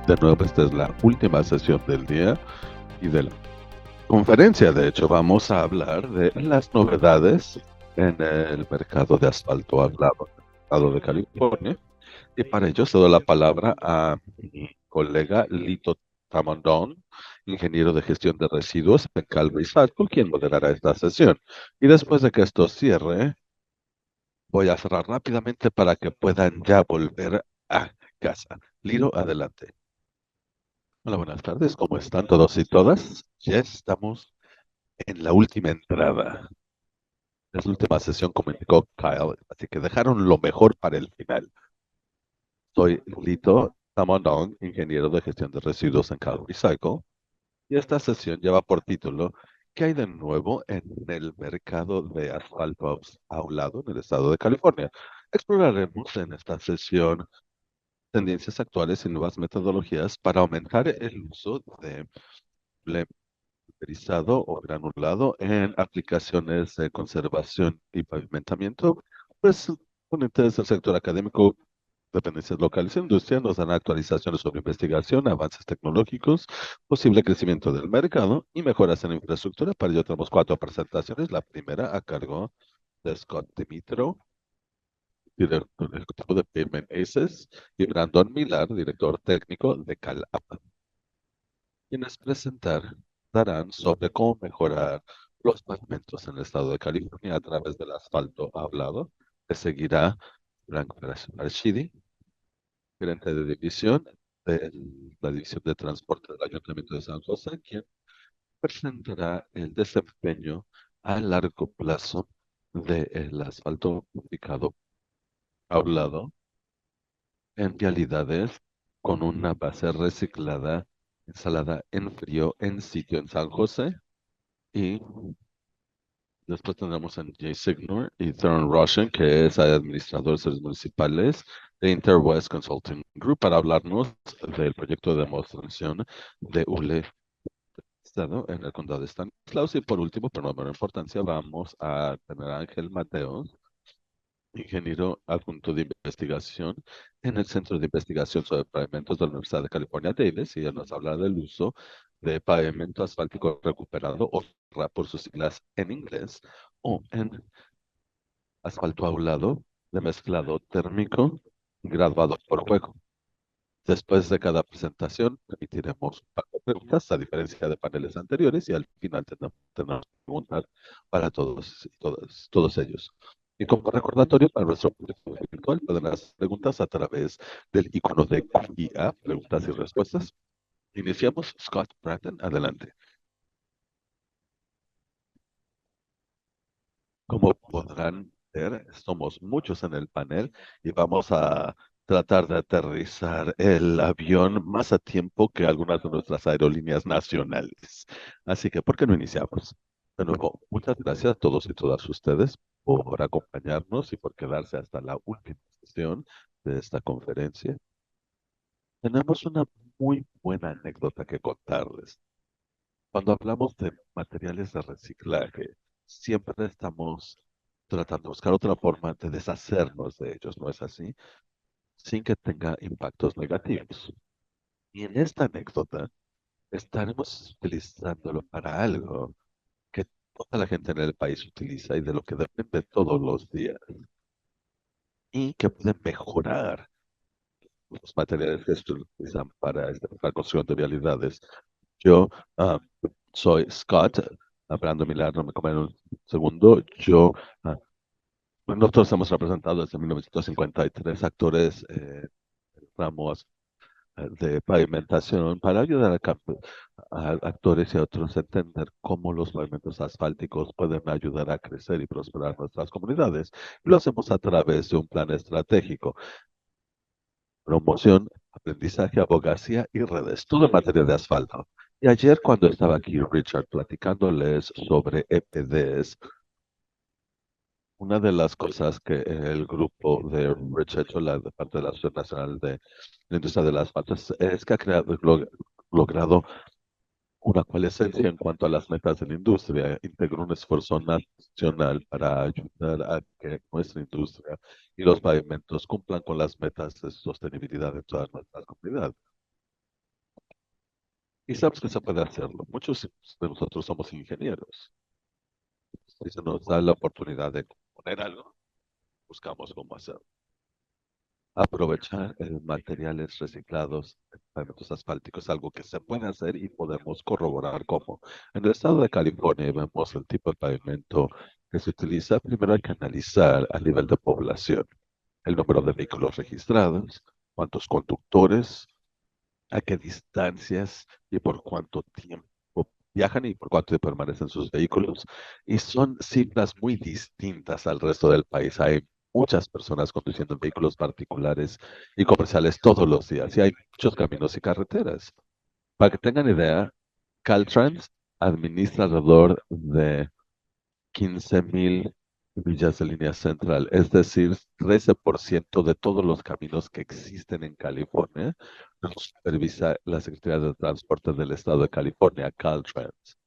De nuevo, esta es la última sesión del día y de la conferencia. De hecho, vamos a hablar de las novedades en el mercado de asfalto hablado en el estado de California. Y para ello cedo la palabra a mi colega Lito Tamondón, ingeniero de gestión de residuos en Calvary Cycle, quien moderará esta sesión. Y después de que esto cierre, voy a cerrar rápidamente para que puedan ya volver a casa. Lito, adelante. Hola, buenas tardes. ¿Cómo están todos y todas? Ya estamos en la última entrada. Es la última sesión, como indicó Kyle, así que dejaron lo mejor para el final. Soy Lito Tamondong, ingeniero de gestión de residuos en Cal Recycle, y esta sesión lleva por título ¿Qué hay de nuevo en el mercado de asfalto aulado en el estado de California? Exploraremos en esta sesión tendencias actuales y nuevas metodologías para aumentar el uso de pulverizado o granulado en aplicaciones de conservación y pavimentamiento, pues ponentes del sector académico, dependencias locales e industria nos dan actualizaciones sobre investigación, avances tecnológicos, posible crecimiento del mercado y mejoras en la infraestructura. Para ello tenemos cuatro presentaciones. La primera a cargo de Scott Dimitro, director ejecutivo de Pavement Aces, y Brandon Millar, director técnico de CalAPA, quienes darán sobre cómo mejorar los pavimentos en el estado de California a través del asfalto hablado, que seguirá Frank Farshidi, gerente de división de la División de Transporte del Ayuntamiento de San José, quien presentará el desempeño a largo plazo del asfalto picado hablado en vialidades con una base reciclada instalada en frío en sitio en San José. Y después tendremos a Jay Signor y Theron Roshan, que es administrador de servicios municipales de Interwest Consulting Group, para hablarnos del proyecto de demostración de ULE Estado en el condado de Stanislaus. Y por último, pero no de menor importancia, vamos a tener a Ángel Mateos, ingeniero adjunto de investigación en el Centro de Investigación sobre Pavimentos de la Universidad de California, Davis, y él nos habla del uso de pavimento asfáltico recuperado, o RAP por sus siglas en inglés, o en asfalto aulado de mezclado térmico graduado por juego. Después de cada presentación, emitiremos un par de preguntas, a diferencia de paneles anteriores, y al final tendremos preguntas para todos y todos ellos. Y como recordatorio para nuestro público virtual, pueden hacer preguntas a través del icono de IA, preguntas y respuestas. Iniciamos. Scott Bratton, adelante. Como podrán ver, somos muchos en el panel y vamos a tratar de aterrizar el avión más a tiempo que algunas de nuestras aerolíneas nacionales. Así que, ¿por qué no iniciamos? De nuevo, muchas gracias a todos y todas ustedes por acompañarnos y por quedarse hasta la última sesión de esta conferencia. Tenemos una muy buena anécdota que contarles. Cuando hablamos de materiales de reciclaje, siempre estamos tratando de buscar otra forma de deshacernos de ellos, ¿no es así? Sin que tenga impactos negativos. Y en esta anécdota estaremos utilizándolo para algo que toda la gente en el país utiliza y de lo que depende todos los días y que puede mejorar los materiales que se utilizan para la construcción de vialidades. Yo ah, soy Scott, Brando Millar, no me comen un segundo. Ah, Nosotros hemos representado desde 1953 actores, ramos de pavimentación para ayudar a actores y a otros a entender cómo los pavimentos asfálticos pueden ayudar a crecer y prosperar nuestras comunidades. Y lo hacemos a través de un plan estratégico: promoción, aprendizaje, abogacía y redes, todo en materia de asfalto. Y ayer, cuando estaba aquí Richard platicándoles sobre EPDs, una de las cosas que el grupo de Richard, de parte de la Asociación Nacional de la Industria de las Asfalto, es que ha logrado una coalescencia en cuanto a las metas de la industria. Integró un esfuerzo nacional para ayudar a que nuestra industria y los pavimentos cumplan con las metas de sostenibilidad de todas nuestras comunidades. Y sabes que se puede hacerlo. Muchos de nosotros somos ingenieros. Si se nos da la oportunidad de poner algo, buscamos cómo hacerlo. Aprovechar materiales reciclados en pavimentos asfálticos, algo que se puede hacer y podemos corroborar cómo. En el estado de California vemos el tipo de pavimento que se utiliza. Primero hay que analizar a nivel de población el número de vehículos registrados, cuántos conductores, a qué distancias y por cuánto tiempo viajan y por cuánto tiempo permanecen sus vehículos. Y son cifras muy distintas al resto del país. Hay muchas personas conduciendo en vehículos particulares y comerciales todos los días y hay muchos caminos y carreteras. Para que tengan idea, Caltrans administra alrededor de 15.000 millas de línea central, es decir, 13% de todos los caminos que existen en California los supervisa la Secretaría de Transporte del Estado de California, Caltrans,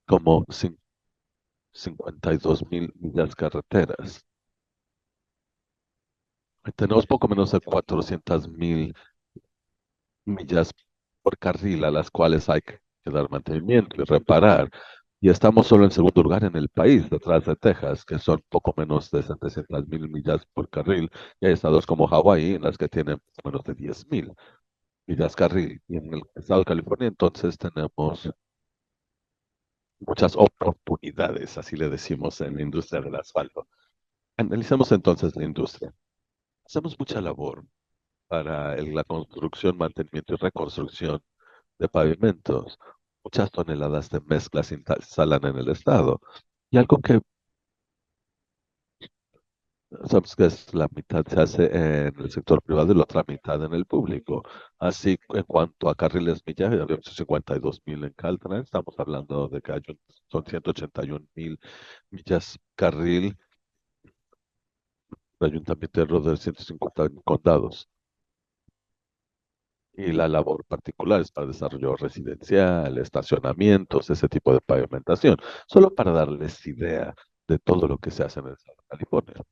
como 52.000 millas carreteras. Tenemos poco menos de 400.000 millas por carril a las cuales hay que dar mantenimiento y reparar. Y estamos solo en segundo lugar en el país, detrás de Texas, que son poco menos de 700.000 millas por carril. Y hay estados como Hawái, en las que tienen menos de 10.000 millas carril. Y en el estado de California, entonces, tenemos muchas oportunidades, así le decimos en la industria del asfalto. Analicemos entonces la industria. Hacemos mucha labor para la construcción, mantenimiento y reconstrucción de pavimentos. Muchas toneladas de mezcla se instalan en el estado. Y algo que sabes que es la mitad se hace en el sector privado y la otra mitad en el público. Así, en cuanto a carriles millaje, habíamos 52.000 en Caltrans. Estamos hablando de que son 181.000 millas carril de ayuntamiento de 150 condados. Y la labor particular es para desarrollo residencial, estacionamientos, ese tipo de pavimentación, solo para darles idea de todo lo que se hace en el estado de California.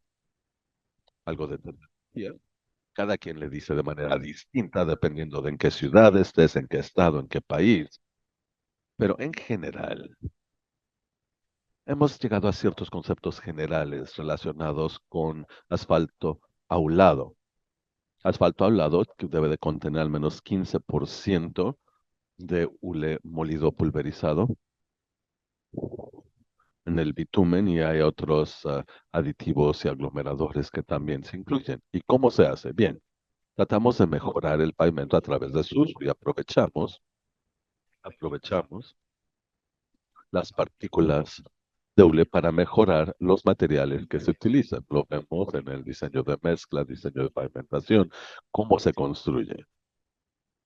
Algo de tecnología. Cada quien le dice de manera distinta, dependiendo de en qué ciudad estés, en qué estado, en qué país. Pero en general, hemos llegado a ciertos conceptos generales relacionados con asfalto aulado. Asfalto aulado que debe de contener al menos 15% de hule molido pulverizado en el bitumen y hay otros aditivos y aglomeradores que también se incluyen. ¿Y cómo se hace? Bien, tratamos de mejorar el pavimento a través de su uso y aprovechamos las partículas de hule para mejorar los materiales que se utilizan. Lo vemos en el diseño de mezcla, diseño de pavimentación, cómo se construye.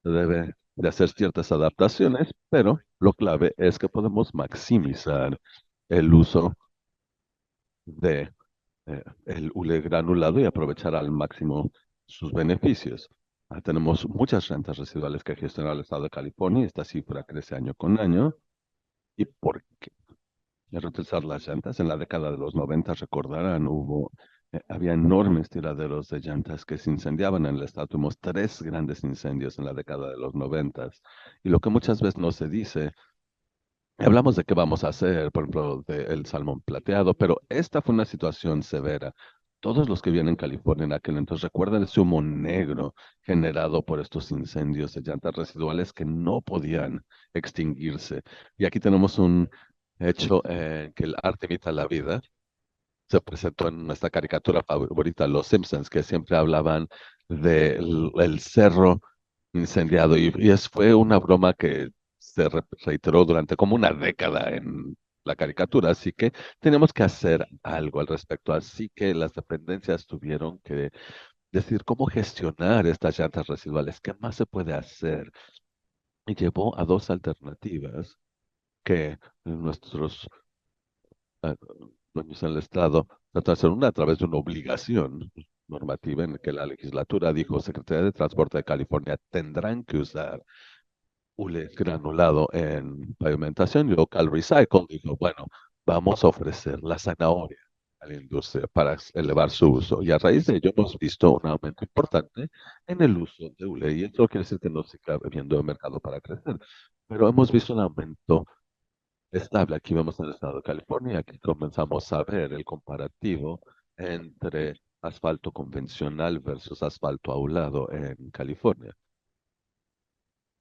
Se debe de hacer ciertas adaptaciones, pero lo clave es que podemos maximizar el uso de el hule granulado y aprovechar al máximo sus beneficios. Tenemos muchas rentas residuales que gestiona el Estado de California y esta cifra crece año con año. ¿Y por qué? Reutilizar las llantas. En la década de los 90, recordarán, había enormes tiraderos de llantas que se incendiaban en el estado. Tuvimos tres grandes incendios en la década de los 90. Y lo que muchas veces no se dice, hablamos de qué vamos a hacer, por ejemplo, del salmón plateado, pero esta fue una situación severa. Todos los que viven en California en aquel entonces recuerdan ese humo negro generado por estos incendios de llantas residuales que no podían extinguirse. Y aquí tenemos un hecho que el arte imita la vida. Se presentó en nuestra caricatura favorita, Los Simpsons, que siempre hablaban del el cerro incendiado. Fue una broma que se reiteró durante como una década en la caricatura, así que tenemos que hacer algo al respecto. Así que las dependencias tuvieron que decir cómo gestionar estas llantas residuales, qué más se puede hacer. Y llevó a dos alternativas que nuestros eh, dueños en el Estado trataron de hacer una a través de una obligación normativa en que la legislatura dijo, Secretaría de Transporte de California tendrán que usar hule granulado en pavimentación y Local Recycle dijo, bueno, vamos a ofrecer la zanahoria. a la industria para elevar su uso. Y a raíz de ello hemos visto un aumento importante en el uso de hule. Y esto quiere decir que no se siga viendo el mercado para crecer. Pero hemos visto un aumento estable. Aquí vemos en el estado de California, aquí comenzamos a ver el comparativo entre asfalto convencional versus asfalto aulado en California.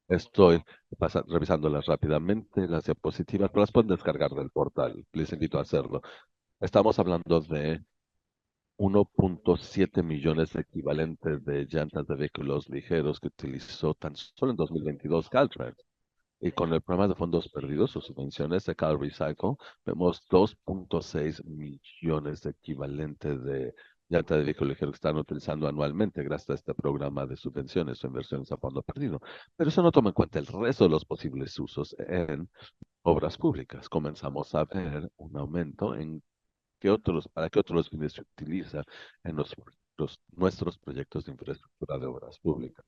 Estoy revisándolas rápidamente, las diapositivas, pero las pueden descargar del portal. Les invito a hacerlo. Estamos hablando de 1.7 millones de equivalentes de llantas de vehículos ligeros que utilizó tan solo en 2022 Caltrans. Y con el programa de fondos perdidos o subvenciones de Cal Recycle, vemos 2.6 millones de equivalentes de llantas de vehículos ligeros que están utilizando anualmente gracias a este programa de subvenciones o inversiones a fondo perdido. Pero eso no toma en cuenta el resto de los posibles usos en obras públicas. Comenzamos a ver un aumento en para qué otros fines se utiliza en nuestros proyectos de infraestructura de obras públicas.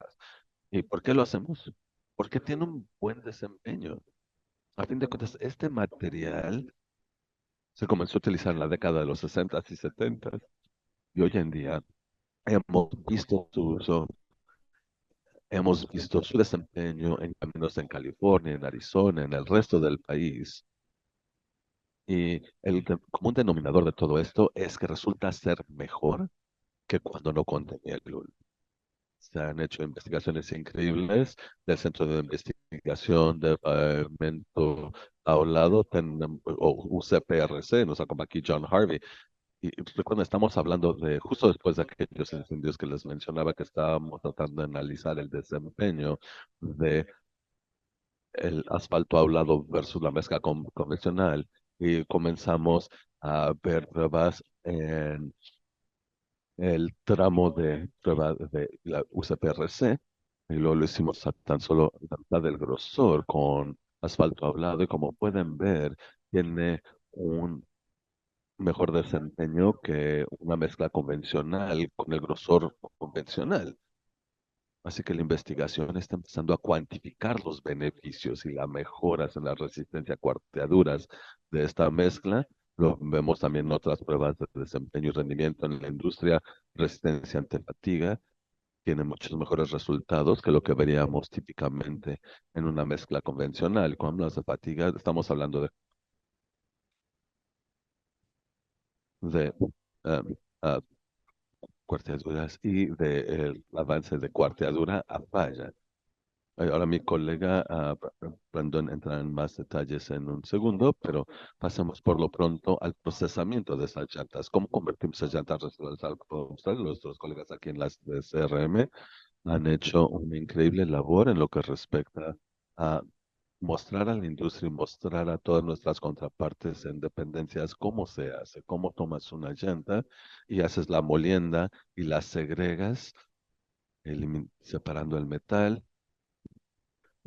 ¿Y por qué lo hacemos? Porque tiene un buen desempeño. A fin de cuentas, este material se comenzó a utilizar en la década de los 60 y 70 y hoy en día hemos visto su uso, hemos visto su desempeño en caminos en California, en Arizona, en el resto del país. Y el común denominador de todo esto es que resulta ser mejor que cuando no contenía el gluten. Se han hecho investigaciones increíbles del Centro de Investigación de Pavimento Aulado, o UCPRC, nos acompaña aquí John Harvey. Y recuerden, estamos hablando de justo después de aquellos incendios que les mencionaba, que estábamos tratando de analizar el desempeño de el asfalto aulado versus la mezcla convencional. Y comenzamos a ver pruebas en el tramo de prueba de la UCPRC y luego lo hicimos a tan solo la mitad del grosor con asfalto hablado y como pueden ver tiene un mejor desempeño que una mezcla convencional con el grosor convencional. Así que la investigación está empezando a cuantificar los beneficios y las mejoras en la resistencia a cuarteaduras de esta mezcla. Lo vemos también en otras pruebas de desempeño y rendimiento en la industria, resistencia ante fatiga, tiene muchos mejores resultados que lo que veríamos típicamente en una mezcla convencional. Cuando hablamos de fatiga, estamos hablando de um, ah, cuarteaduras y del avance de cuarteadura a falla. Ahora mi colega Brandon entrará en más detalles en un segundo, pero pasemos por lo pronto al procesamiento de esas llantas. ¿Cómo convertimos esas llantas residuales al combustible? Nuestros colegas aquí en las de CRM han hecho una increíble labor en lo que respecta a mostrar a la industria y mostrar a todas nuestras contrapartes en dependencias cómo se hace, cómo tomas una llanta y haces la molienda y la segregas, separando el metal,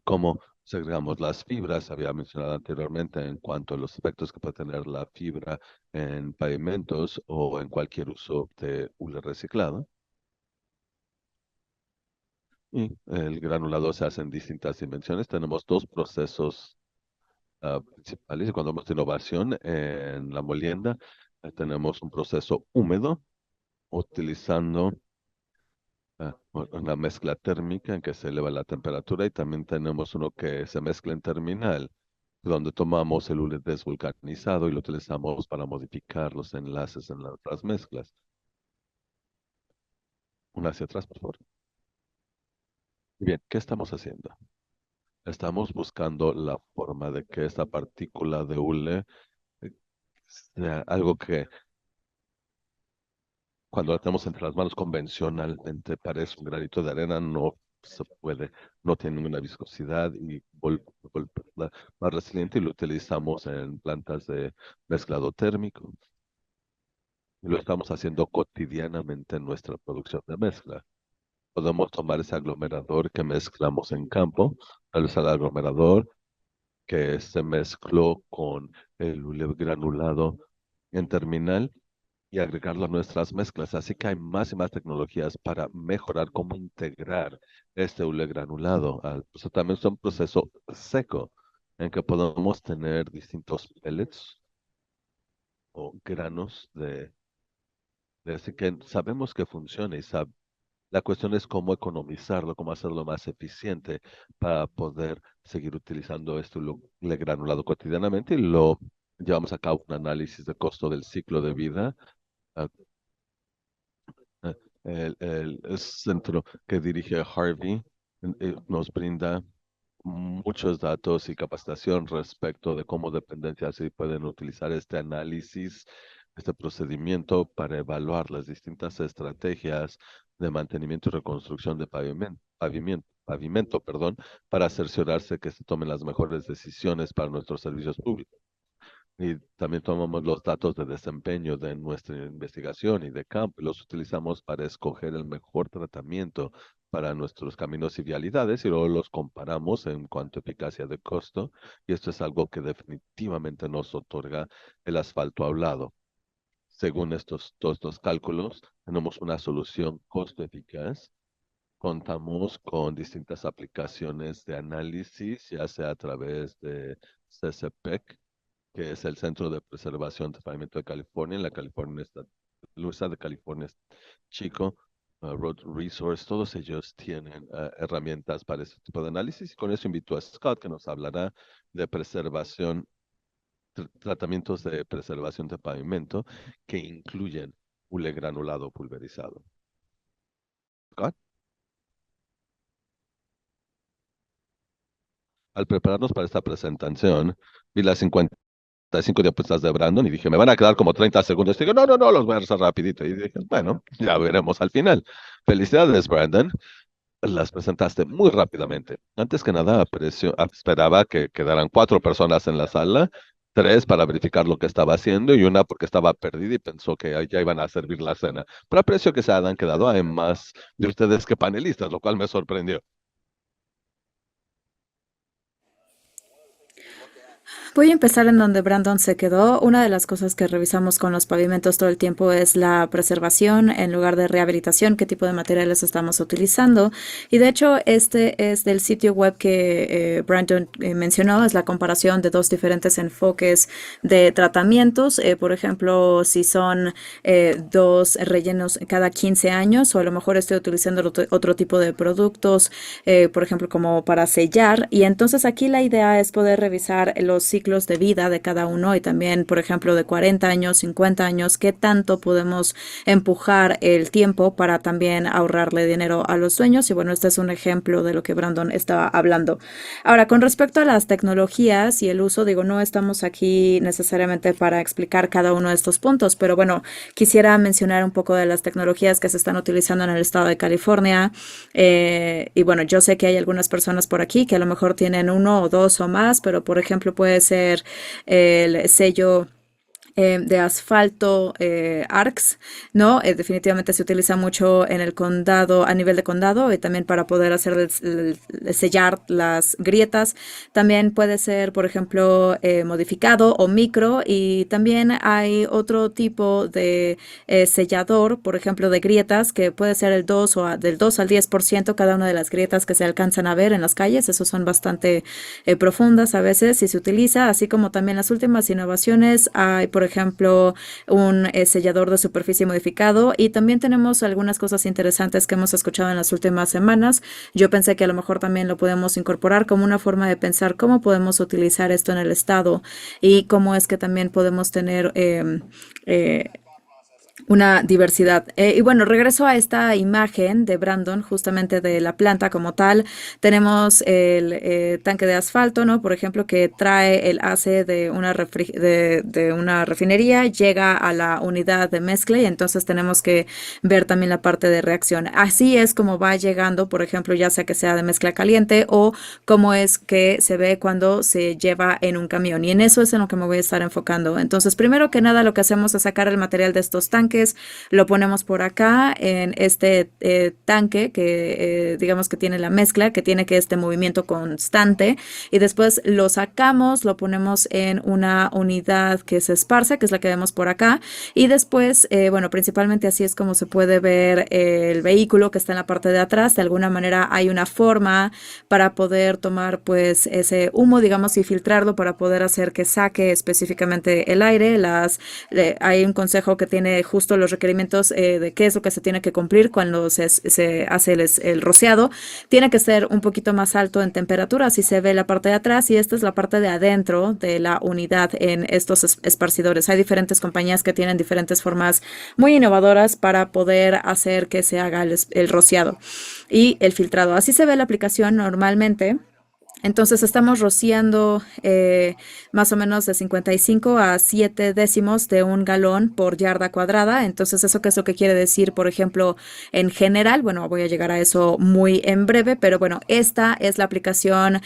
cómo segregamos las fibras, había mencionado anteriormente en cuanto a los efectos que puede tener la fibra en pavimentos o en cualquier uso de hule reciclado. Y el granulado se hace en distintas dimensiones. Tenemos dos procesos principales. Y cuando hablamos de innovación en la molienda, tenemos un proceso húmedo utilizando una mezcla térmica en que se eleva la temperatura y también tenemos uno que se mezcla en terminal, donde tomamos el hule desvulcanizado y lo utilizamos para modificar los enlaces en las otras mezclas. Una hacia atrás, por favor. Bien, ¿qué estamos haciendo? Estamos buscando la forma de que esta partícula de hule sea algo que cuando la tenemos entre las manos convencionalmente parece un granito de arena, no se puede, no tiene ninguna viscosidad y más resiliente y lo utilizamos en plantas de mezclado térmico y lo estamos haciendo cotidianamente en nuestra producción de mezcla. Podemos tomar ese aglomerador que mezclamos en campo, tal vez el aglomerador que se mezcló con el hule granulado en terminal y agregarlo a nuestras mezclas. Así que hay más y más tecnologías para mejorar cómo integrar este hule granulado. También es un proceso seco en que podemos tener distintos pellets o granos de ese que sabemos que funciona y la cuestión es cómo economizarlo, cómo hacerlo más eficiente para poder seguir utilizando esto el granulado cotidianamente y lo llevamos a cabo un análisis de costo del ciclo de vida. ah, el centro que dirige Harvey nos brinda muchos datos y capacitación respecto de cómo dependencias sí pueden utilizar este análisis, este procedimiento para evaluar las distintas estrategias de mantenimiento y reconstrucción de pavimento, perdón, para cerciorarse que se tomen las mejores decisiones para nuestros servicios públicos. Y también tomamos los datos de desempeño de nuestra investigación y de campo y los utilizamos para escoger el mejor tratamiento para nuestros caminos y vialidades y luego los comparamos en cuanto a eficacia de costo. Y esto es algo que definitivamente nos otorga el asfalto hablado. Según todos estos cálculos, tenemos una solución costo eficaz. Contamos con distintas aplicaciones de análisis, ya sea a través de CCPEC, que es el Centro de Preservación de Pavimento de California, en la California Luisa de California Chico, Road Resource, todos ellos tienen herramientas para este tipo de análisis. Y con eso invito a Scott, que nos hablará de preservación, tratamientos de preservación de pavimento que incluyen hule granulado pulverizado. Scott, al prepararnos para esta presentación, vi las 55 diapositivas de Brandon y dije, me van a quedar como 30 segundos. Y dije, no, no, no, los voy a hacer rapidito. Y dije, bueno, ya veremos al final. Felicidades, Brandon. Las presentaste muy rápidamente. Antes que nada, esperaba que quedaran 4 personas en la sala, 3 para verificar lo que estaba haciendo y una porque estaba perdida y pensó que ya iban a servir la cena. Pero aprecio que se hayan quedado, hay más de ustedes que panelistas, lo cual me sorprendió. Voy a empezar en donde Brandon se quedó. Una de las cosas que revisamos con los pavimentos todo el tiempo es la preservación en lugar de rehabilitación, qué tipo de materiales estamos utilizando. Y de hecho, este es del sitio web que Brandon mencionó, es la comparación de dos diferentes enfoques de tratamientos. Por ejemplo, si son dos rellenos cada 15 años o a lo mejor estoy utilizando otro tipo de productos, por ejemplo, como para sellar. Y entonces aquí la idea es poder revisar los ciclos de vida de cada uno y también, por ejemplo, de 40 años, 50 años, qué tanto podemos empujar el tiempo para también ahorrarle dinero a los dueños. Y bueno, este es un ejemplo de lo que Brandon estaba hablando. Ahora, con respecto a las tecnologías y el uso, digo, no estamos aquí necesariamente para explicar cada uno de estos puntos, pero bueno, quisiera mencionar un poco de las tecnologías que se están utilizando en el estado de California. Y bueno, yo sé que hay algunas personas por aquí que a lo mejor tienen uno o dos o más, pero por ejemplo puede ser el sello de asfalto ARCS, ¿no? Definitivamente se utiliza mucho en el condado, a nivel de condado, y también para poder hacer sellar las grietas. También puede ser, por ejemplo, modificado o micro, y también hay otro tipo de sellador, por ejemplo, de grietas, que puede ser el 2 o del 2 al 10% cada una de las grietas que se alcanzan a ver en las calles. Esos son bastante profundas a veces y se utiliza, así como también las últimas innovaciones. Hay, por ejemplo, un sellador de superficie modificado y también tenemos algunas cosas interesantes que hemos escuchado en las últimas semanas. Yo pensé que a lo mejor también lo podemos incorporar como una forma de pensar cómo podemos utilizar esto en el estado y cómo es que también podemos tener eh, una diversidad. Y bueno, regreso a esta imagen de Brandon, justamente de la planta como tal. Tenemos el tanque de asfalto, ¿no? Por ejemplo, que trae el ACE de una refinería, llega a la unidad de mezcla y entonces tenemos que ver también la parte de reacción. Así es como va llegando, por ejemplo, ya sea que sea de mezcla caliente o cómo es que se ve cuando se lleva en un camión. Y en eso es en lo que me voy a estar enfocando. Entonces, primero que nada, lo que hacemos es sacar el material de estos tanques empaques, lo ponemos por acá en este tanque que digamos que tiene la mezcla, que tiene que este movimiento constante, y después lo sacamos, lo ponemos en una unidad que se esparce, que es la que vemos por acá, y después, bueno, principalmente así es como se puede ver el vehículo que está en la parte de atrás. De alguna manera hay una forma para poder tomar pues ese humo, digamos, y filtrarlo para poder hacer que saque específicamente el aire. Hay un consejo que tiene justo los requerimientos de qué es lo que se tiene que cumplir cuando se hace el rociado. Tiene que ser un poquito más alto en temperatura, así se ve la parte de atrás, y esta es la parte de adentro de la unidad en estos esparcidores. Hay diferentes compañías que tienen diferentes formas muy innovadoras para poder hacer que se haga el rociado y el filtrado. Así se ve la aplicación normalmente. Entonces estamos rociando más o menos de 55 a 7 décimos de un galón por yarda cuadrada. Entonces, ¿eso qué es lo que quiere decir? Por ejemplo, en general, bueno, voy a llegar a eso muy en breve, pero bueno, esta es la aplicación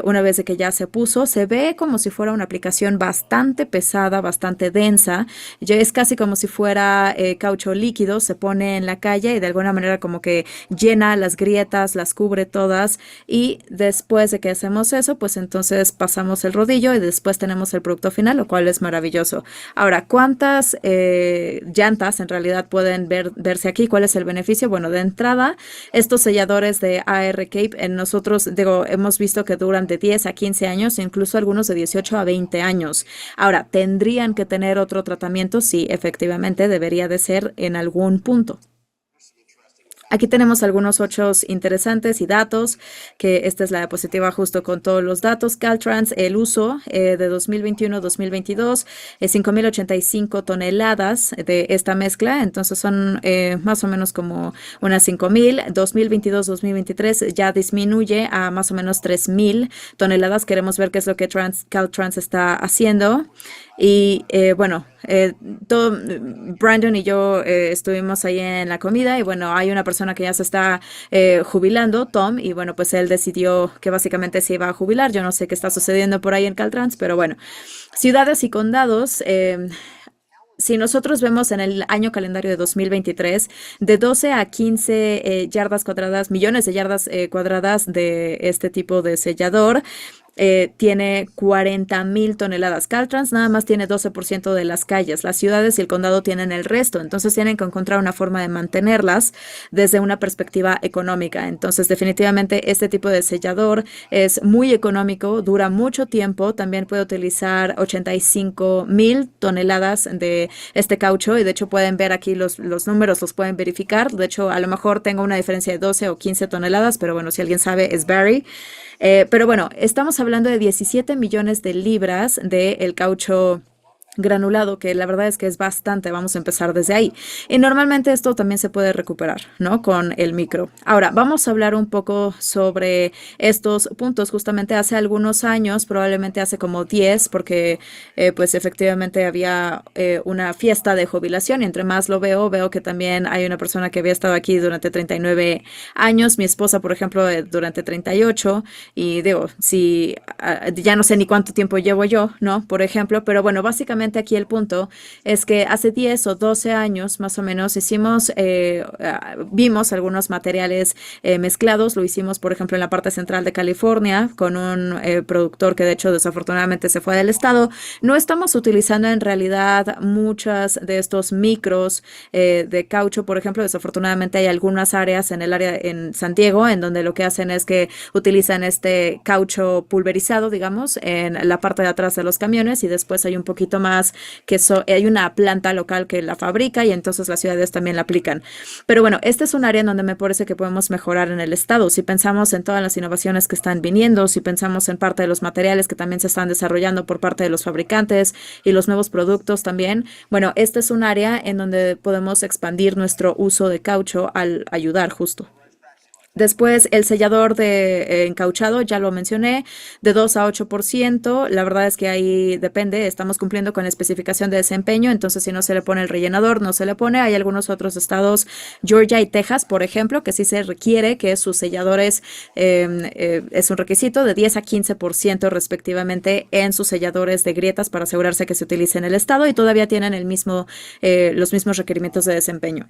una vez de que ya se puso. Se ve como si fuera una aplicación bastante pesada, bastante densa. Ya es casi como si fuera caucho líquido, se pone en la calle y de alguna manera como que llena las grietas, las cubre todas, y después de que hacemos eso, pues entonces pasamos el rodillo y después tenemos el producto final, lo cual es maravilloso. Ahora, ¿cuántas llantas en realidad pueden verse aquí? ¿Cuál es el beneficio? Bueno, de entrada, estos selladores de AR Cape, nosotros digo, hemos visto que duran de 10 a 15 años, incluso algunos de 18 a 20 años. Ahora, ¿tendrían que tener otro tratamiento? Sí, efectivamente, debería de ser en algún punto. Aquí tenemos algunos hechos interesantes y datos, que esta es la diapositiva justo con todos los datos. Caltrans, el uso de 2021-2022, 5.085 toneladas de esta mezcla, entonces son más o menos como unas 5.000. 2022-2023 ya disminuye a más o menos 3.000 toneladas. Queremos ver qué es lo que Caltrans está haciendo. Y bueno, Brandon y yo estuvimos ahí en la comida, y bueno, hay una persona que ya se está jubilando, Tom, y bueno, pues él decidió que básicamente se iba a jubilar. Yo no sé qué está sucediendo por ahí en Caltrans, pero bueno, ciudades y condados. Si nosotros vemos en el año calendario de 2023, de 12 a 15 yardas cuadradas, millones de yardas cuadradas de este tipo de sellador, tiene 40.000 toneladas. Caltrans nada más tiene 12% de las calles. Las ciudades y el condado tienen el resto. Entonces tienen que encontrar una forma de mantenerlas desde una perspectiva económica. Entonces definitivamente este tipo de sellador es muy económico, dura mucho tiempo. También puede utilizar 85.000 toneladas de este caucho, y de hecho pueden ver aquí los números, los pueden verificar. De hecho, a lo mejor tengo una diferencia de 12 o 15 toneladas, pero bueno, si alguien sabe, es Barry. Pero bueno, estamos hablando de 17 millones de libras de el caucho granulado, que la verdad es que es bastante. Vamos a empezar desde ahí. Y normalmente esto también se puede recuperar, ¿no? Con el micro. Ahora, vamos a hablar un poco sobre estos puntos. Justamente hace algunos años, probablemente hace como 10, porque pues efectivamente había una fiesta de jubilación, y entre más lo veo que también hay una persona que había estado aquí durante 39 años, mi esposa, por ejemplo, durante 38, y digo, si ya no sé ni cuánto tiempo llevo yo, ¿no? Por ejemplo, pero bueno, básicamente aquí el punto es que hace 10 o 12 años más o menos vimos algunos materiales mezclados. Lo hicimos, por ejemplo, en la parte central de California con un productor que de hecho desafortunadamente se fue del estado. No estamos utilizando en realidad muchas de estos micros de caucho, por ejemplo. Desafortunadamente hay algunas áreas en el área en San Diego en donde lo que hacen es que utilizan este caucho pulverizado, digamos, en la parte de atrás de los camiones, y después hay un poquito más que hay una planta local que la fabrica, y entonces las ciudades también la aplican. Pero bueno, este es un área en donde me parece que podemos mejorar en el estado. Si pensamos en todas las innovaciones que están viniendo, si pensamos en parte de los materiales que también se están desarrollando por parte de los fabricantes y los nuevos productos también, bueno, este es un área en donde podemos expandir nuestro uso de caucho al ayudar justo. Después, el sellador de encauchado, ya lo mencioné, de 2 a 8%. La verdad es que ahí depende, estamos cumpliendo con la especificación de desempeño, entonces si no se le pone el rellenador, no se le pone. Hay algunos otros estados, Georgia y Texas, por ejemplo, que sí se requiere que sus selladores, es un requisito de 10 a 15% respectivamente en sus selladores de grietas para asegurarse que se utilice en el estado y todavía tienen los mismos requerimientos de desempeño.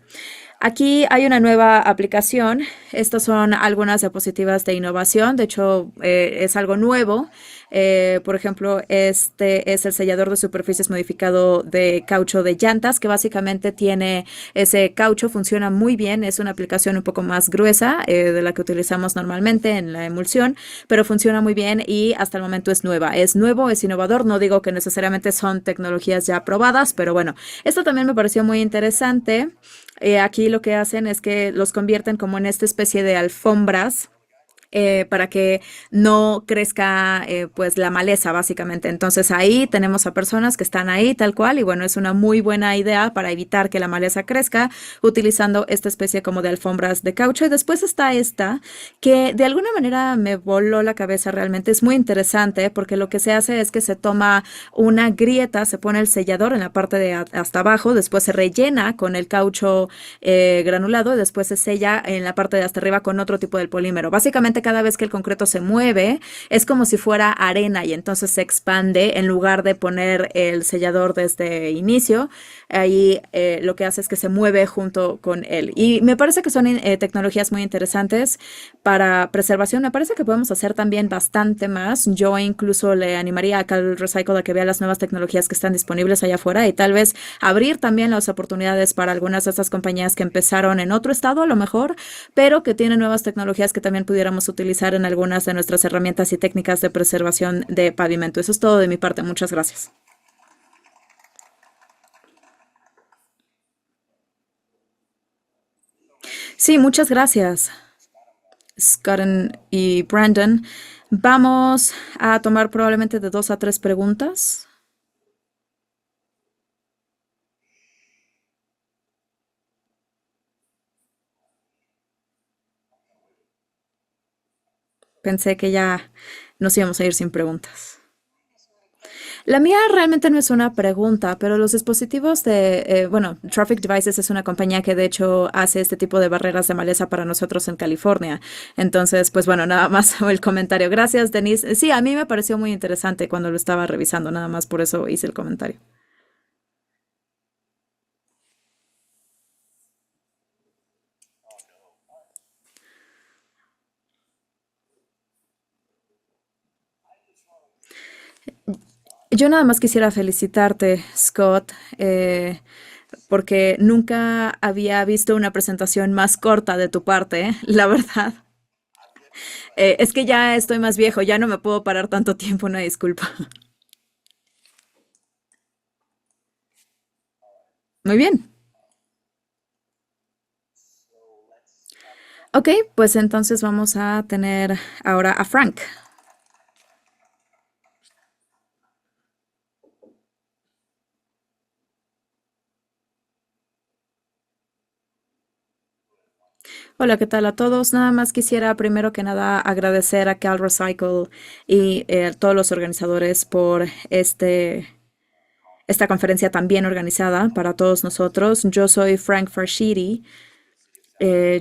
Aquí hay una nueva aplicación. Estas son algunas diapositivas de innovación. De hecho, es algo nuevo. Por ejemplo, este es el sellador de superficies modificado de caucho de llantas, que básicamente tiene ese caucho, funciona muy bien. Es una aplicación un poco más gruesa de la que utilizamos normalmente en la emulsión, pero funciona muy bien y hasta el momento es nueva. Es nuevo, es innovador. No digo que necesariamente son tecnologías ya probadas, pero bueno, esto también me pareció muy interesante. Aquí lo que hacen es que los convierten como en esta especie de alfombras para que no crezca pues la maleza básicamente. Entonces ahí tenemos a personas que están ahí tal cual y bueno, es una muy buena idea para evitar que la maleza crezca utilizando esta especie como de alfombras de caucho. Y después está esta que de alguna manera me voló la cabeza realmente. Es muy interesante porque lo que se hace es que se toma una grieta, se pone el sellador en la parte de hasta abajo, después se rellena con el caucho granulado y después se sella en la parte de hasta arriba con otro tipo de polímero. Básicamente cada vez que el concreto se mueve es como si fuera arena y entonces se expande en lugar de poner el sellador desde inicio. Ahí lo que hace es que se mueve junto con él. Y me parece que son tecnologías muy interesantes para preservación. Me parece que podemos hacer también bastante más. Yo incluso le animaría a Cal Recycle a que vea las nuevas tecnologías que están disponibles allá afuera y tal vez abrir también las oportunidades para algunas de estas compañías que empezaron en otro estado a lo mejor, pero que tienen nuevas tecnologías que también pudiéramos utilizar en algunas de nuestras herramientas y técnicas de preservación de pavimento. Eso es todo de mi parte. Muchas gracias. Sí, muchas gracias, Scott y Brandon. Vamos a tomar probablemente de 2 a 3 preguntas. Pensé que ya nos íbamos a ir sin preguntas. La mía realmente no es una pregunta, pero los dispositivos bueno, Traffic Devices es una compañía que de hecho hace este tipo de barreras de maleza para nosotros en California. Entonces, pues bueno, nada más el comentario. Gracias, Denise. Sí, a mí me pareció muy interesante cuando lo estaba revisando, nada más por eso hice el comentario. Yo nada más quisiera felicitarte, Scott, porque nunca había visto una presentación más corta de tu parte, la verdad. Es que ya estoy más viejo, ya no me puedo parar tanto tiempo, una disculpa. Muy bien. Ok, pues entonces vamos a tener ahora a Frank. Hola, ¿qué tal a todos? Nada más quisiera primero que nada agradecer a Cal Recycle y a todos los organizadores por esta conferencia tan bien organizada para todos nosotros. Yo soy Frank Farshidi.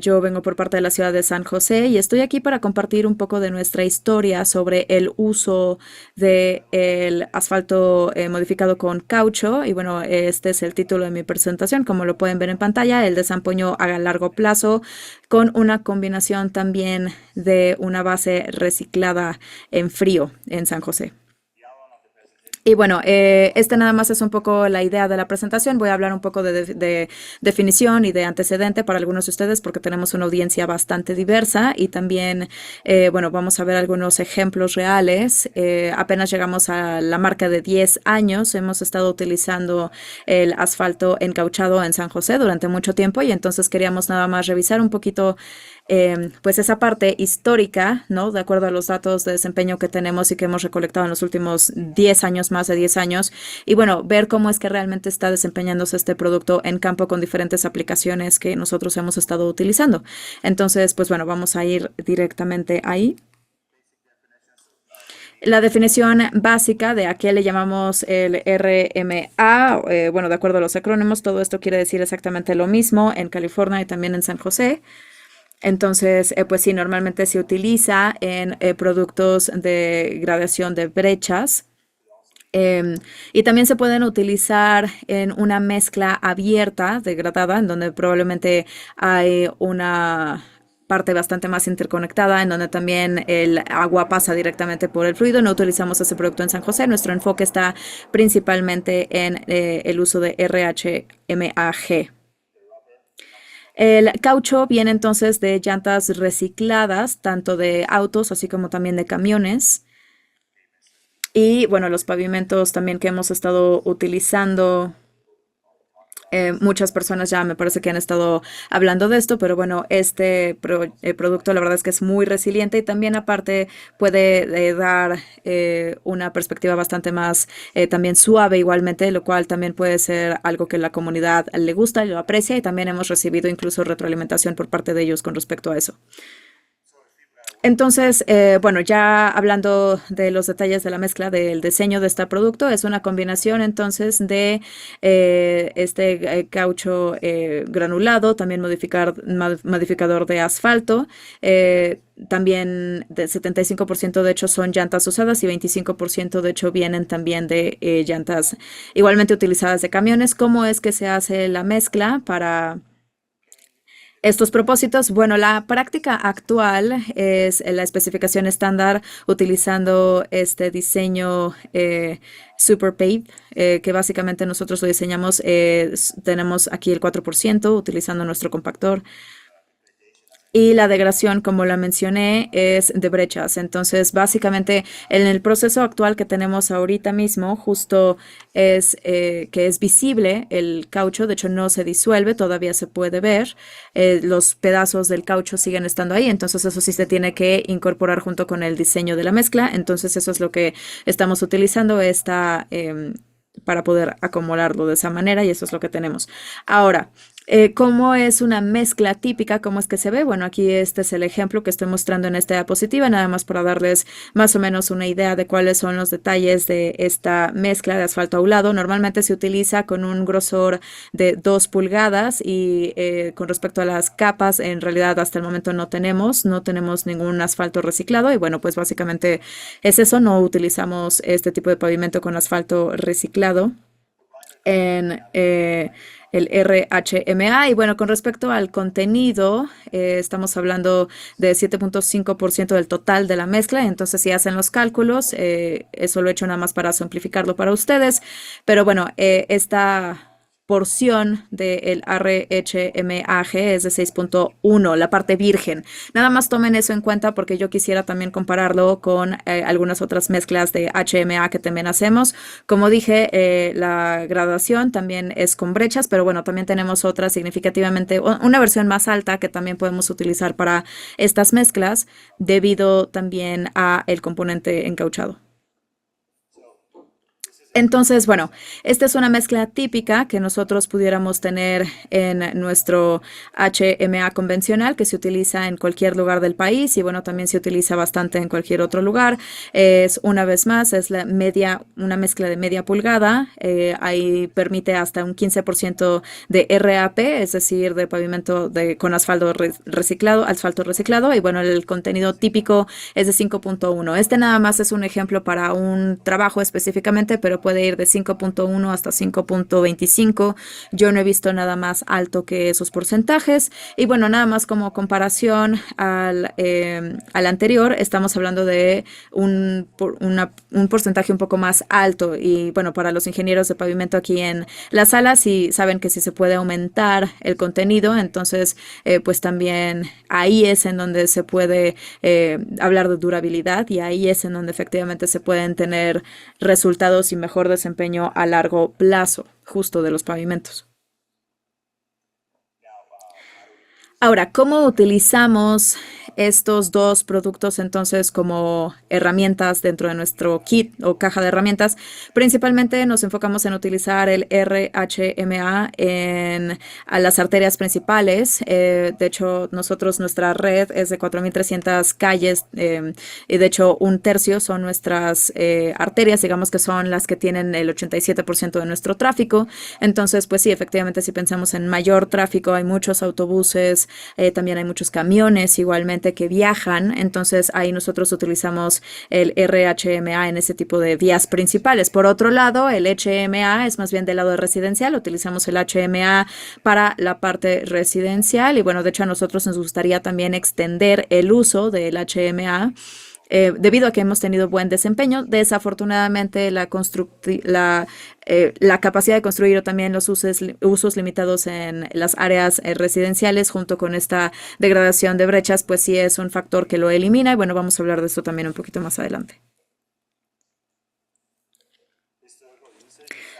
Yo vengo por parte de la ciudad de San José y estoy aquí para compartir un poco de nuestra historia sobre el uso del asfalto modificado con caucho. Y bueno, este es el título de mi presentación, como lo pueden ver en pantalla, el desempeño a largo plazo con una combinación también de una base reciclada en frío en San José. Y bueno, este nada más es un poco la idea de la presentación. Voy a hablar un poco de definición y de antecedente para algunos de ustedes porque tenemos una audiencia bastante diversa y también, bueno, vamos a ver algunos ejemplos reales. Apenas llegamos a la marca de 10 años. Hemos estado utilizando el asfalto encauchado en San José durante mucho tiempo y entonces queríamos nada más revisar un poquito pues esa parte histórica, ¿no? De acuerdo a los datos de desempeño que tenemos y que hemos recolectado en los últimos 10 años, más de 10 años, y bueno, ver cómo es que realmente está desempeñándose este producto en campo con diferentes aplicaciones que nosotros hemos estado utilizando. Entonces, pues bueno, vamos a ir directamente ahí. La definición básica de a qué le llamamos el RMA, bueno, de acuerdo a los acrónimos, todo esto quiere decir exactamente lo mismo en California y también en San José. Entonces, pues sí, normalmente se utiliza en productos de gradación de brechas. Y también se pueden utilizar en una mezcla abierta, degradada, en donde probablemente hay una parte bastante más interconectada, en donde también el agua pasa directamente por el fluido. No utilizamos ese producto en San José. Nuestro enfoque está principalmente en el uso de RHMAG. El caucho viene entonces de llantas recicladas, tanto de autos así como también de camiones. Y bueno, los pavimentos también que hemos estado utilizando, muchas personas ya me parece que han estado hablando de esto, pero bueno, este producto la verdad es que es muy resiliente y también aparte puede dar una perspectiva bastante más también suave igualmente, lo cual también puede ser algo que la comunidad le gusta y lo aprecia y también hemos recibido incluso retroalimentación por parte de ellos con respecto a eso. Entonces, bueno, ya hablando de los detalles de la mezcla del diseño de este producto, es una combinación entonces de este caucho granulado, también modificador de asfalto, también de 75% de hecho son llantas usadas y 25% de hecho vienen también de llantas igualmente utilizadas de camiones. ¿Cómo es que se hace la mezcla para estos propósitos? Bueno, la práctica actual es la especificación estándar utilizando este diseño Super Pave, que básicamente nosotros lo diseñamos, tenemos aquí el 4% utilizando nuestro compactor. Y la degradación, como la mencioné, es de brechas. Entonces, básicamente, en el proceso actual que tenemos ahorita mismo, justo es que es visible el caucho, de hecho no se disuelve, todavía se puede ver. Los pedazos del caucho siguen estando ahí, entonces eso sí se tiene que incorporar junto con el diseño de la mezcla. Entonces, eso es lo que estamos utilizando para poder acumularlo de esa manera y eso es lo que tenemos. Ahora, ¿cómo es una mezcla típica? ¿Cómo es que se ve? Bueno, aquí este es el ejemplo que estoy mostrando en esta diapositiva, nada más para darles más o menos una idea de cuáles son los detalles de esta mezcla de asfalto aulado. Normalmente se utiliza con un grosor de 2 pulgadas y con respecto a las capas, en realidad hasta el momento no tenemos ningún asfalto reciclado y bueno, pues básicamente es eso, no utilizamos este tipo de pavimento con asfalto reciclado en el RHMA. Y bueno, con respecto al contenido, estamos hablando de 7.5% del total de la mezcla. Entonces, si hacen los cálculos, eso lo he hecho nada más para simplificarlo para ustedes. Pero bueno, esta porción del RHMAG es de 6.1, la parte virgen. Nada más tomen eso en cuenta porque yo quisiera también compararlo con algunas otras mezclas de HMA que también hacemos. Como dije, la graduación también es con brechas, pero bueno, también tenemos otra significativamente, una versión más alta que también podemos utilizar para estas mezclas debido también a el componente encauchado. Entonces, bueno, esta es una mezcla típica que nosotros pudiéramos tener en nuestro HMA convencional que se utiliza en cualquier lugar del país y bueno, también se utiliza bastante en cualquier otro lugar. Es una vez más, es una mezcla de media pulgada. Ahí permite hasta un 15% de RAP, es decir, de pavimento con asfalto reciclado y bueno, el contenido típico es de 5.1. Este nada más es un ejemplo para un trabajo específicamente, pero puede ir de 5.1 hasta 5.25. Yo no he visto nada más alto que esos porcentajes. Y bueno, nada más como comparación al anterior, estamos hablando de un porcentaje un poco más alto. Y bueno, para los ingenieros de pavimento aquí en la sala, sí saben que si se puede aumentar el contenido, entonces pues también ahí es en donde se puede hablar de durabilidad y ahí es en donde efectivamente se pueden tener resultados y mejor desempeño a largo plazo, justo de los pavimentos. Ahora, ¿cómo utilizamos estos dos productos entonces como herramientas dentro de nuestro kit o caja de herramientas? Principalmente nos enfocamos en utilizar el RHMA en a las arterias principales. De hecho, nuestra red es de 4.300 calles y de hecho un tercio son nuestras arterias, digamos que son las que tienen el 87% de nuestro tráfico. Entonces, pues sí, efectivamente, si pensamos en mayor tráfico, hay muchos autobuses, también hay muchos camiones igualmente que viajan, entonces ahí nosotros utilizamos el RHMA en ese tipo de vías principales. Por otro lado, el HMA es más bien del lado residencial, utilizamos el HMA para la parte residencial y bueno, de hecho a nosotros nos gustaría también extender el uso del HMA debido a que hemos tenido buen desempeño. Desafortunadamente, la capacidad de construir o también los usos limitados en las áreas residenciales junto con esta degradación de brechas, pues sí es un factor que lo elimina y bueno, vamos a hablar de eso también un poquito más adelante.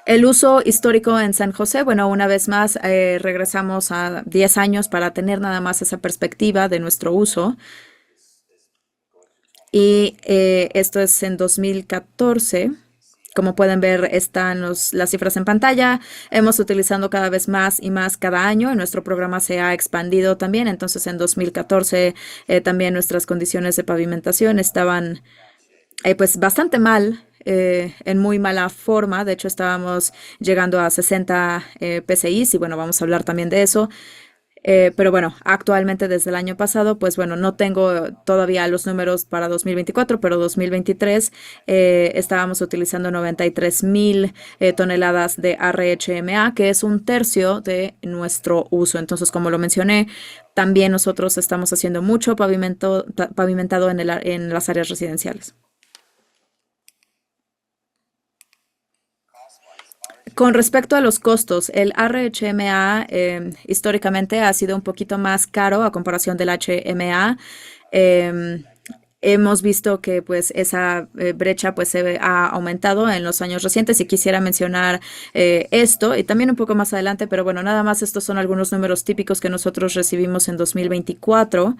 El uso histórico en San José, bueno, una vez más regresamos a 10 años para tener nada más esa perspectiva de nuestro uso. Y esto es en 2014. Como pueden ver, están las cifras en pantalla. Hemos utilizado cada vez más y más cada año y nuestro programa se ha expandido también. Entonces, en 2014 también nuestras condiciones de pavimentación estaban pues bastante mal, en muy mala forma. De hecho, estábamos llegando a 60 PCIs y bueno, vamos a hablar también de eso. Pero bueno, actualmente desde el año pasado, pues bueno, no tengo todavía los números para 2024, pero 2023 estábamos utilizando 93,000 toneladas de RHMA, que es un tercio de nuestro uso. Entonces, como lo mencioné, también nosotros estamos haciendo mucho pavimentado en las áreas residenciales. Con respecto a los costos, el RHMA históricamente ha sido un poquito más caro a comparación del HMA. Eh, Hemos visto que pues esa brecha pues se ha aumentado en los años recientes y quisiera mencionar esto y también un poco más adelante, pero bueno, nada más estos son algunos números típicos que nosotros recibimos en 2024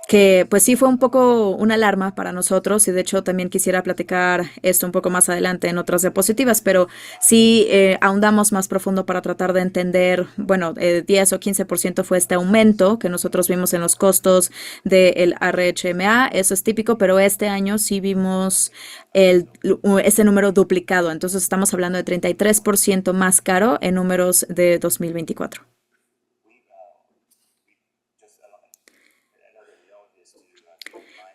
que pues sí fue un poco una alarma para nosotros y de hecho también quisiera platicar esto un poco más adelante en otras diapositivas, pero sí ahondamos más profundo para tratar de entender, bueno, 10 o 15% fue este aumento que nosotros vimos en los costos del RHMA, eso es típico, pero este año sí vimos ese número duplicado, entonces estamos hablando de 33% más caro en números de 2024.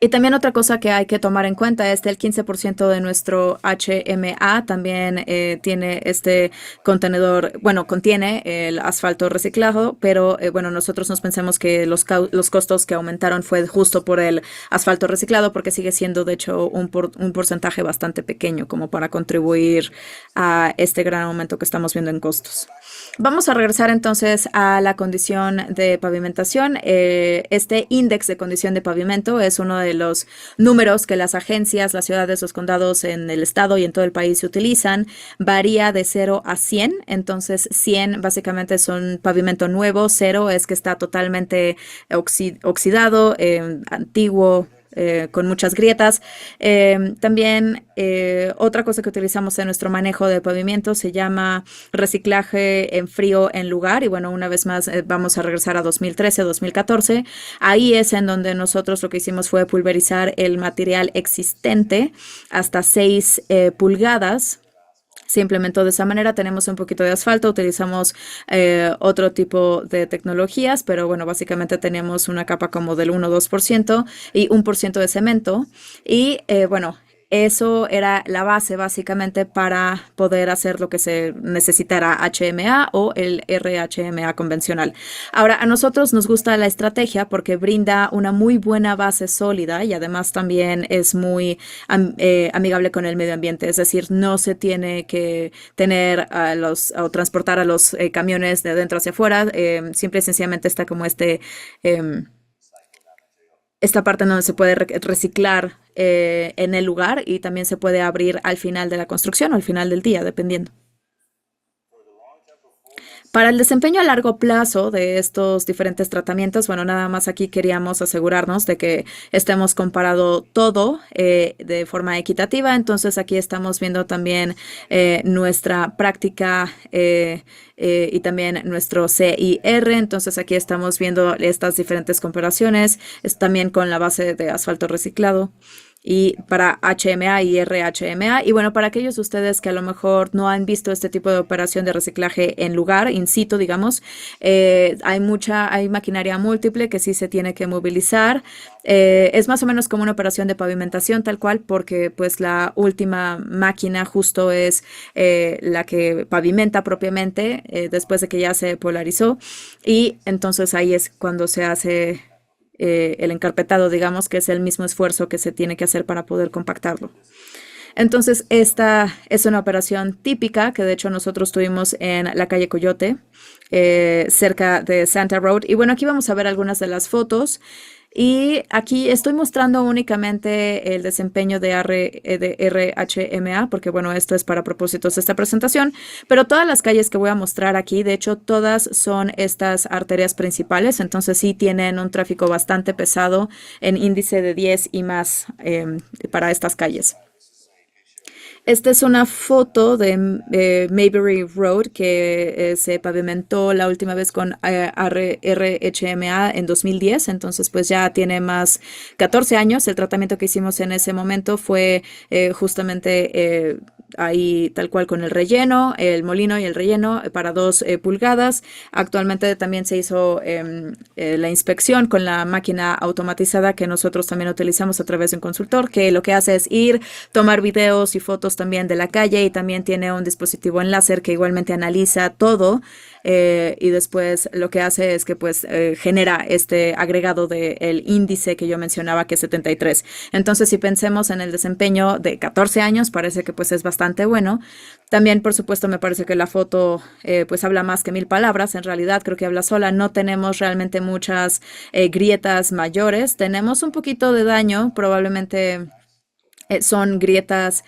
Y también otra cosa que hay que tomar en cuenta es que el 15% de nuestro HMA también tiene este contenedor, bueno, contiene el asfalto reciclado, pero bueno, nosotros nos pensamos que los costos que aumentaron fue justo por el asfalto reciclado, porque sigue siendo de hecho un porcentaje bastante pequeño como para contribuir a este gran aumento que estamos viendo en costos. Vamos a regresar entonces a la condición de pavimentación. Este índice de condición de pavimento es uno de los números que las agencias, las ciudades, los condados en el estado y en todo el país se utilizan. Varía de 0 a 100. Entonces 100 básicamente es un pavimento nuevo, 0 es que está totalmente oxidado, antiguo, con muchas grietas. También otra cosa que utilizamos en nuestro manejo de pavimento se llama reciclaje en frío en lugar y bueno, una vez más vamos a regresar a 2013, 2014. Ahí es en donde nosotros lo que hicimos fue pulverizar el material existente hasta 6 pulgadas. Se implementó de esa manera, tenemos un poquito de asfalto, utilizamos otro tipo de tecnologías, pero bueno, básicamente tenemos una capa como del 1 o 2% y 1% de cemento. Y bueno, eso era la base básicamente para poder hacer lo que se necesitara HMA o el RHMA convencional. Ahora, a nosotros nos gusta la estrategia porque brinda una muy buena base sólida y además también es muy amigable con el medio ambiente, es decir, no se tiene que tener o transportar a los camiones de adentro hacia afuera, simple y sencillamente está como eh, esta parte en donde se puede reciclar en el lugar y también se puede abrir al final de la construcción o al final del día, dependiendo. Para el desempeño a largo plazo de estos diferentes tratamientos, bueno, nada más aquí queríamos asegurarnos de que estemos comparado todo de forma equitativa. Entonces aquí estamos viendo también nuestra práctica y también nuestro CIR. Entonces aquí estamos viendo estas diferentes comparaciones. Es también con la base de asfalto reciclado y para HMA y RHMA. Y bueno, para aquellos de ustedes que a lo mejor no han visto este tipo de operación de reciclaje en lugar, in situ, digamos, hay maquinaria múltiple que sí se tiene que movilizar. Es más o menos como una operación de pavimentación tal cual, porque pues la última máquina justo es la que pavimenta propiamente después de que ya se polarizó. Y entonces ahí es cuando se hace el encarpetado, digamos, que es el mismo esfuerzo que se tiene que hacer para poder compactarlo. Entonces, esta es una operación típica que de hecho nosotros tuvimos en la calle Coyote, cerca de Santa Road. Y bueno, aquí vamos a ver algunas de las fotos. Y aquí estoy mostrando únicamente el desempeño de RHMA, porque bueno, esto es para propósitos de esta presentación, pero todas las calles que voy a mostrar aquí, de hecho, todas son estas arterias principales, entonces sí tienen un tráfico bastante pesado en índice de 10 y más para estas calles. Esta es una foto de Maybury Road que se pavimentó la última vez con RHMA en 2010, entonces pues ya tiene más 14 años. El tratamiento que hicimos en ese momento fue justamente ahí tal cual con el relleno, el molino y el relleno para 2 pulgadas. Actualmente también se hizo la inspección con la máquina automatizada que nosotros también utilizamos a través de un consultor, que lo que hace es ir, tomar videos y fotos también de la calle, y también tiene un dispositivo en láser que igualmente analiza todo y después lo que hace es que pues genera este agregado del índice que yo mencionaba, que es 73. Entonces, si pensemos en el desempeño de 14 años, parece que pues es bastante bueno. También, por supuesto, me parece que la foto pues habla más que 1000 palabras. En realidad, creo que habla sola. No tenemos realmente muchas grietas mayores. Tenemos un poquito de daño, probablemente son grietas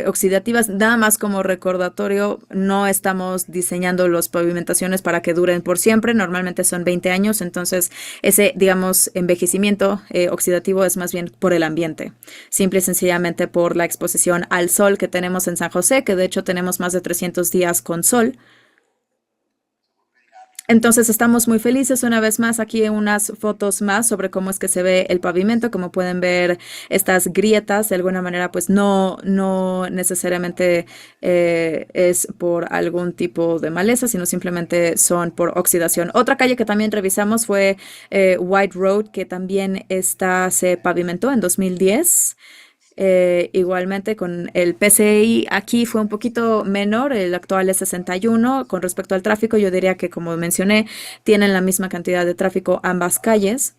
oxidativas. Nada más como recordatorio, no estamos diseñando las pavimentaciones para que duren por siempre. Normalmente son 20 años, entonces ese, digamos, envejecimiento oxidativo es más bien por el ambiente. Simple y sencillamente por la exposición al sol que tenemos en San José, que de hecho tenemos más de 300 días con sol. Entonces estamos muy felices. Una vez más, aquí unas fotos más sobre cómo es que se ve el pavimento. Como pueden ver, estas grietas de alguna manera pues no necesariamente es por algún tipo de maleza, sino simplemente son por oxidación. Otra calle que también revisamos fue White Road, que también se pavimentó en 2010. Igualmente con el PCI aquí fue un poquito menor, el actual es 61. Con respecto al tráfico, yo diría que, como mencioné, tienen la misma cantidad de tráfico ambas calles.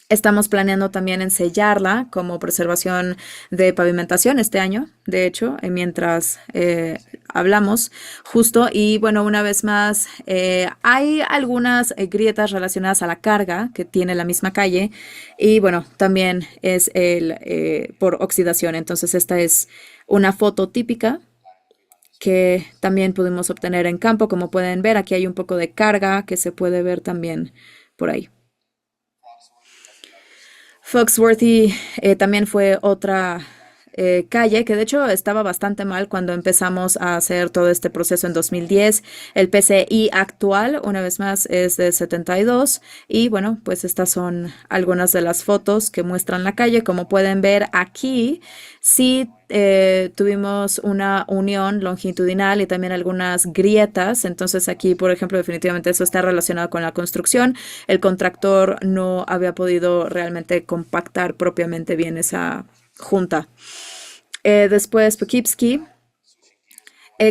Estamos planeando también ensellarla como preservación de pavimentación este año, de hecho, mientras hablamos justo. Y bueno, una vez más, hay algunas grietas relacionadas a la carga que tiene la misma calle, y bueno, también es por oxidación. Entonces esta es una foto típica que también pudimos obtener en campo. Como pueden ver, aquí hay un poco de carga que se puede ver también por ahí. Foxworthy también fue otra calle que de hecho estaba bastante mal cuando empezamos a hacer todo este proceso en 2010. El PCI actual, una vez más, es de 72. Y bueno, pues estas son algunas de las fotos que muestran la calle. Como pueden ver aquí, sí tuvimos una unión longitudinal y también algunas grietas. Entonces aquí, por ejemplo, definitivamente eso está relacionado con la construcción. El contractor no había podido realmente compactar propiamente bien esa junta. Después Poughkeepsie,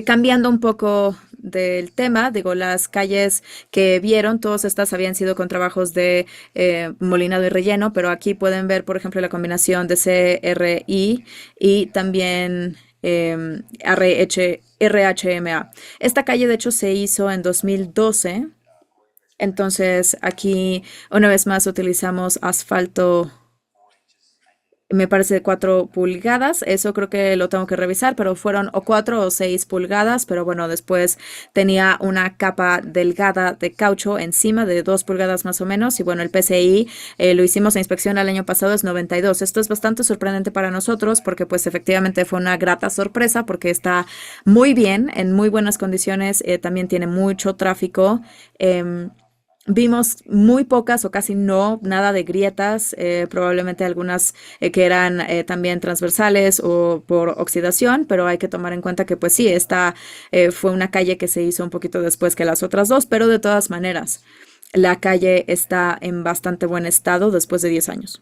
cambiando un poco del tema, digo, las calles que vieron, todas estas habían sido con trabajos de molinado y relleno, pero aquí pueden ver, por ejemplo, la combinación de CRI y también RHMA. Esta calle, de hecho, se hizo en 2012. Entonces, aquí, una vez más, utilizamos asfalto me parece 4 pulgadas, eso creo que lo tengo que revisar, pero fueron o 4 o 6 pulgadas, pero bueno, después tenía una capa delgada de caucho encima de 2 pulgadas más o menos, y bueno, el PCI lo hicimos a inspección el año pasado, es 92. Esto es bastante sorprendente para nosotros porque pues efectivamente fue una grata sorpresa porque está muy bien, en muy buenas condiciones, también tiene mucho tráfico. Eh, Vimos muy pocas o casi no, nada de grietas, probablemente algunas que eran también transversales o por oxidación, pero hay que tomar en cuenta que pues sí, esta fue una calle que se hizo un poquito después que las otras dos, pero de todas maneras, la calle está en bastante buen estado después de 10 años.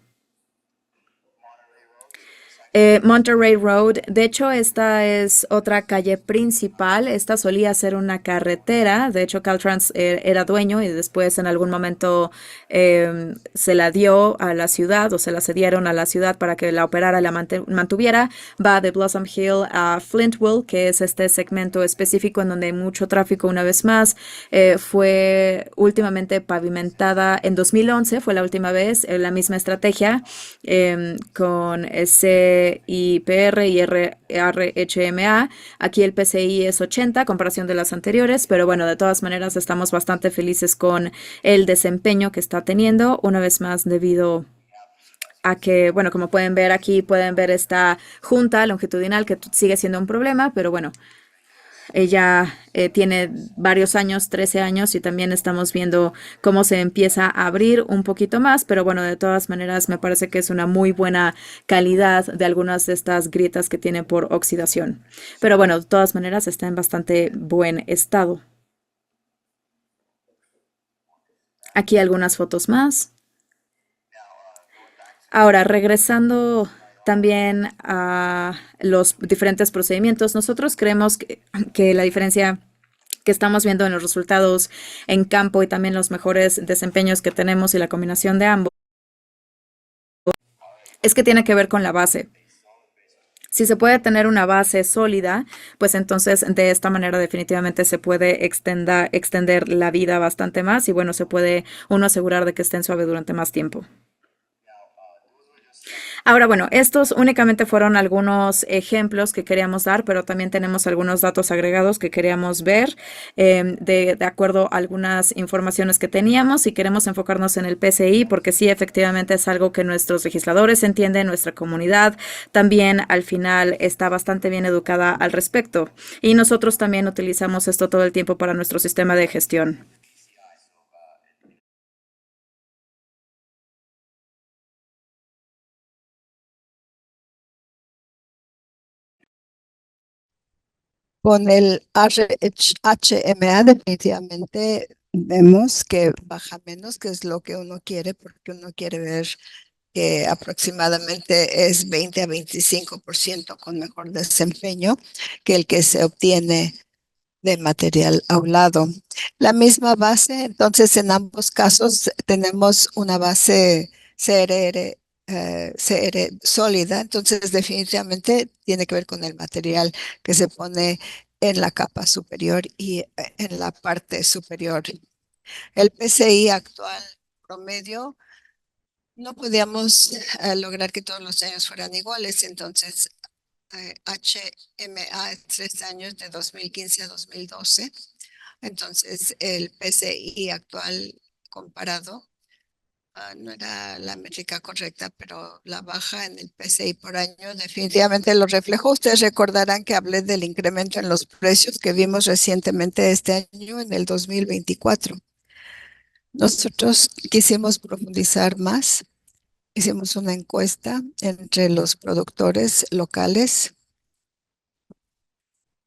Monterey Road, de hecho, esta es otra calle principal. Esta solía ser una carretera. De hecho, Caltrans era dueño y después en algún momento se la dio a la ciudad o se la cedieron a la ciudad para que la operara, la mantuviera. Va de Blossom Hill a Flintwell, que es este segmento específico en donde hay mucho tráfico una vez más. Fue últimamente pavimentada en 2011, fue la última vez, la misma estrategia con CIPR y RHMA. Aquí el PCI es 80, comparación de las anteriores, pero bueno, de todas maneras estamos bastante felices con el desempeño que está teniendo, una vez más debido a que, bueno, como pueden ver aquí, pueden ver esta junta longitudinal que sigue siendo un problema, pero bueno, ella tiene varios años, 13 años, y también estamos viendo cómo se empieza a abrir un poquito más, pero bueno, de todas maneras me parece que es una muy buena calidad de algunas de estas grietas que tiene por oxidación. Pero bueno, de todas maneras está en bastante buen estado. Aquí algunas fotos más. Ahora, regresando también a los diferentes procedimientos, nosotros creemos que la diferencia que estamos viendo en los resultados en campo y también los mejores desempeños que tenemos y la combinación de ambos es que tiene que ver con la base. Si se puede tener una base sólida, pues entonces de esta manera definitivamente se puede extender la vida bastante más y bueno, se puede uno asegurar de que esté en suave durante más tiempo. Ahora, bueno, estos únicamente fueron algunos ejemplos que queríamos dar, pero también tenemos algunos datos agregados que queríamos ver de acuerdo a algunas informaciones que teníamos y queremos enfocarnos en el PCI porque sí, efectivamente es algo que nuestros legisladores entienden, nuestra comunidad también al final está bastante bien educada al respecto y nosotros también utilizamos esto todo el tiempo para nuestro sistema de gestión. Con el RHMA definitivamente vemos que baja menos, que es lo que uno quiere, porque uno quiere ver que aproximadamente es 20 a 25% con mejor desempeño que el que se obtiene de material aulado. La misma base, entonces en ambos casos tenemos una base CRR, CR sólida, entonces definitivamente tiene que ver con el material que se pone en la capa superior y en la parte superior. El PCI actual promedio no podíamos lograr que todos los años fueran iguales, entonces HMA es 3 años de 2015 a 2012. Entonces, el PCI actual comparado no era la métrica correcta, pero la baja en el PCI por año definitivamente lo reflejó. Ustedes recordarán que hablé del incremento en los precios que vimos recientemente este año, en el 2024. Nosotros quisimos profundizar más. Hicimos una encuesta entre los productores locales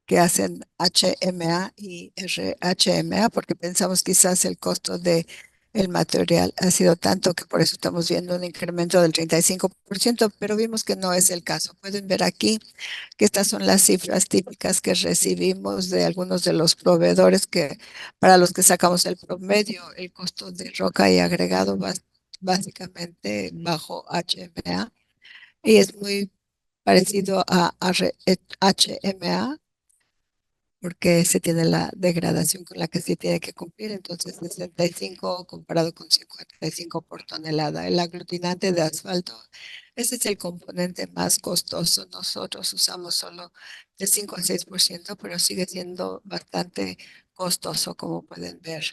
que hacen HMA y RHMA, porque pensamos quizás el costo de el material ha sido tanto que por eso estamos viendo un incremento del 35%, pero vimos que no es el caso. Pueden ver aquí que estas son las cifras típicas que recibimos de algunos de los proveedores que para los que sacamos el promedio, el costo de roca y agregado básicamente bajo HMA y es muy parecido a HMA porque se tiene la degradación con la que se tiene que cumplir, entonces 65 comparado con 55 por tonelada. El aglutinante de asfalto, ese es el componente más costoso. Nosotros usamos solo de 5 a 6%, pero sigue siendo bastante costoso, como pueden ver,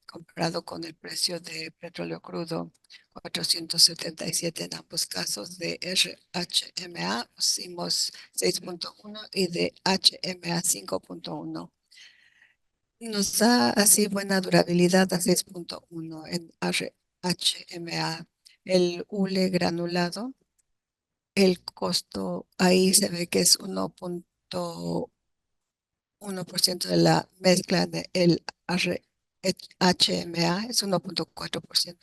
comparado con el precio de petróleo crudo, 477 en ambos casos. De RHMA pusimos 6.1 y de HMA 5.1. Nos da así buena durabilidad a 6.1 en HMA. El hule granulado, el costo ahí se ve que es 1.1% de la mezcla de el HMA, es 1.4%,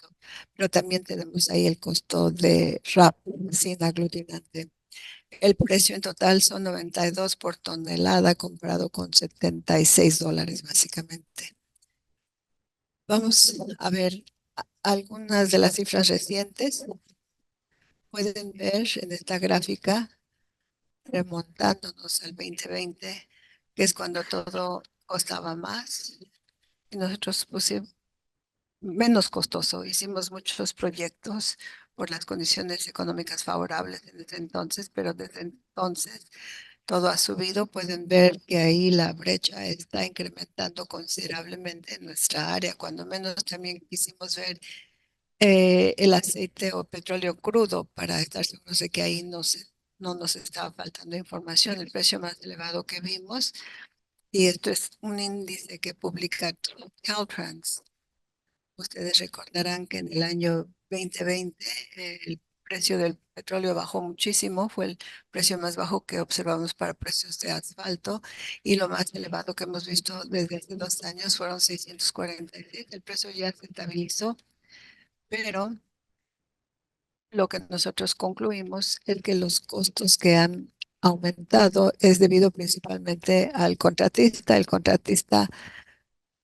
pero también tenemos ahí el costo de RAP sin aglutinante. El precio en total son 92 por tonelada comparado con $76 básicamente. Vamos a ver algunas de las cifras recientes. Pueden ver en esta gráfica, remontándonos al 2020, que es cuando todo costaba más. Y nosotros pusimos menos costoso. Hicimos muchos proyectos por las condiciones económicas favorables en ese entonces, pero desde entonces todo ha subido. Pueden ver que ahí la brecha está incrementando considerablemente en nuestra área. Cuando menos también quisimos ver el aceite o petróleo crudo para estar seguros de que ahí no nos estaba faltando información. El precio más elevado que vimos, y esto es un índice que publica Caltrans. Ustedes recordarán que en el año 2020 el precio del petróleo bajó muchísimo, fue el precio más bajo que observamos para precios de asfalto, y lo más elevado que hemos visto desde hace 2 años fueron 646. El precio ya se estabilizó, pero lo que nosotros concluimos es que los costos que han aumentado es debido principalmente al contratista. El contratista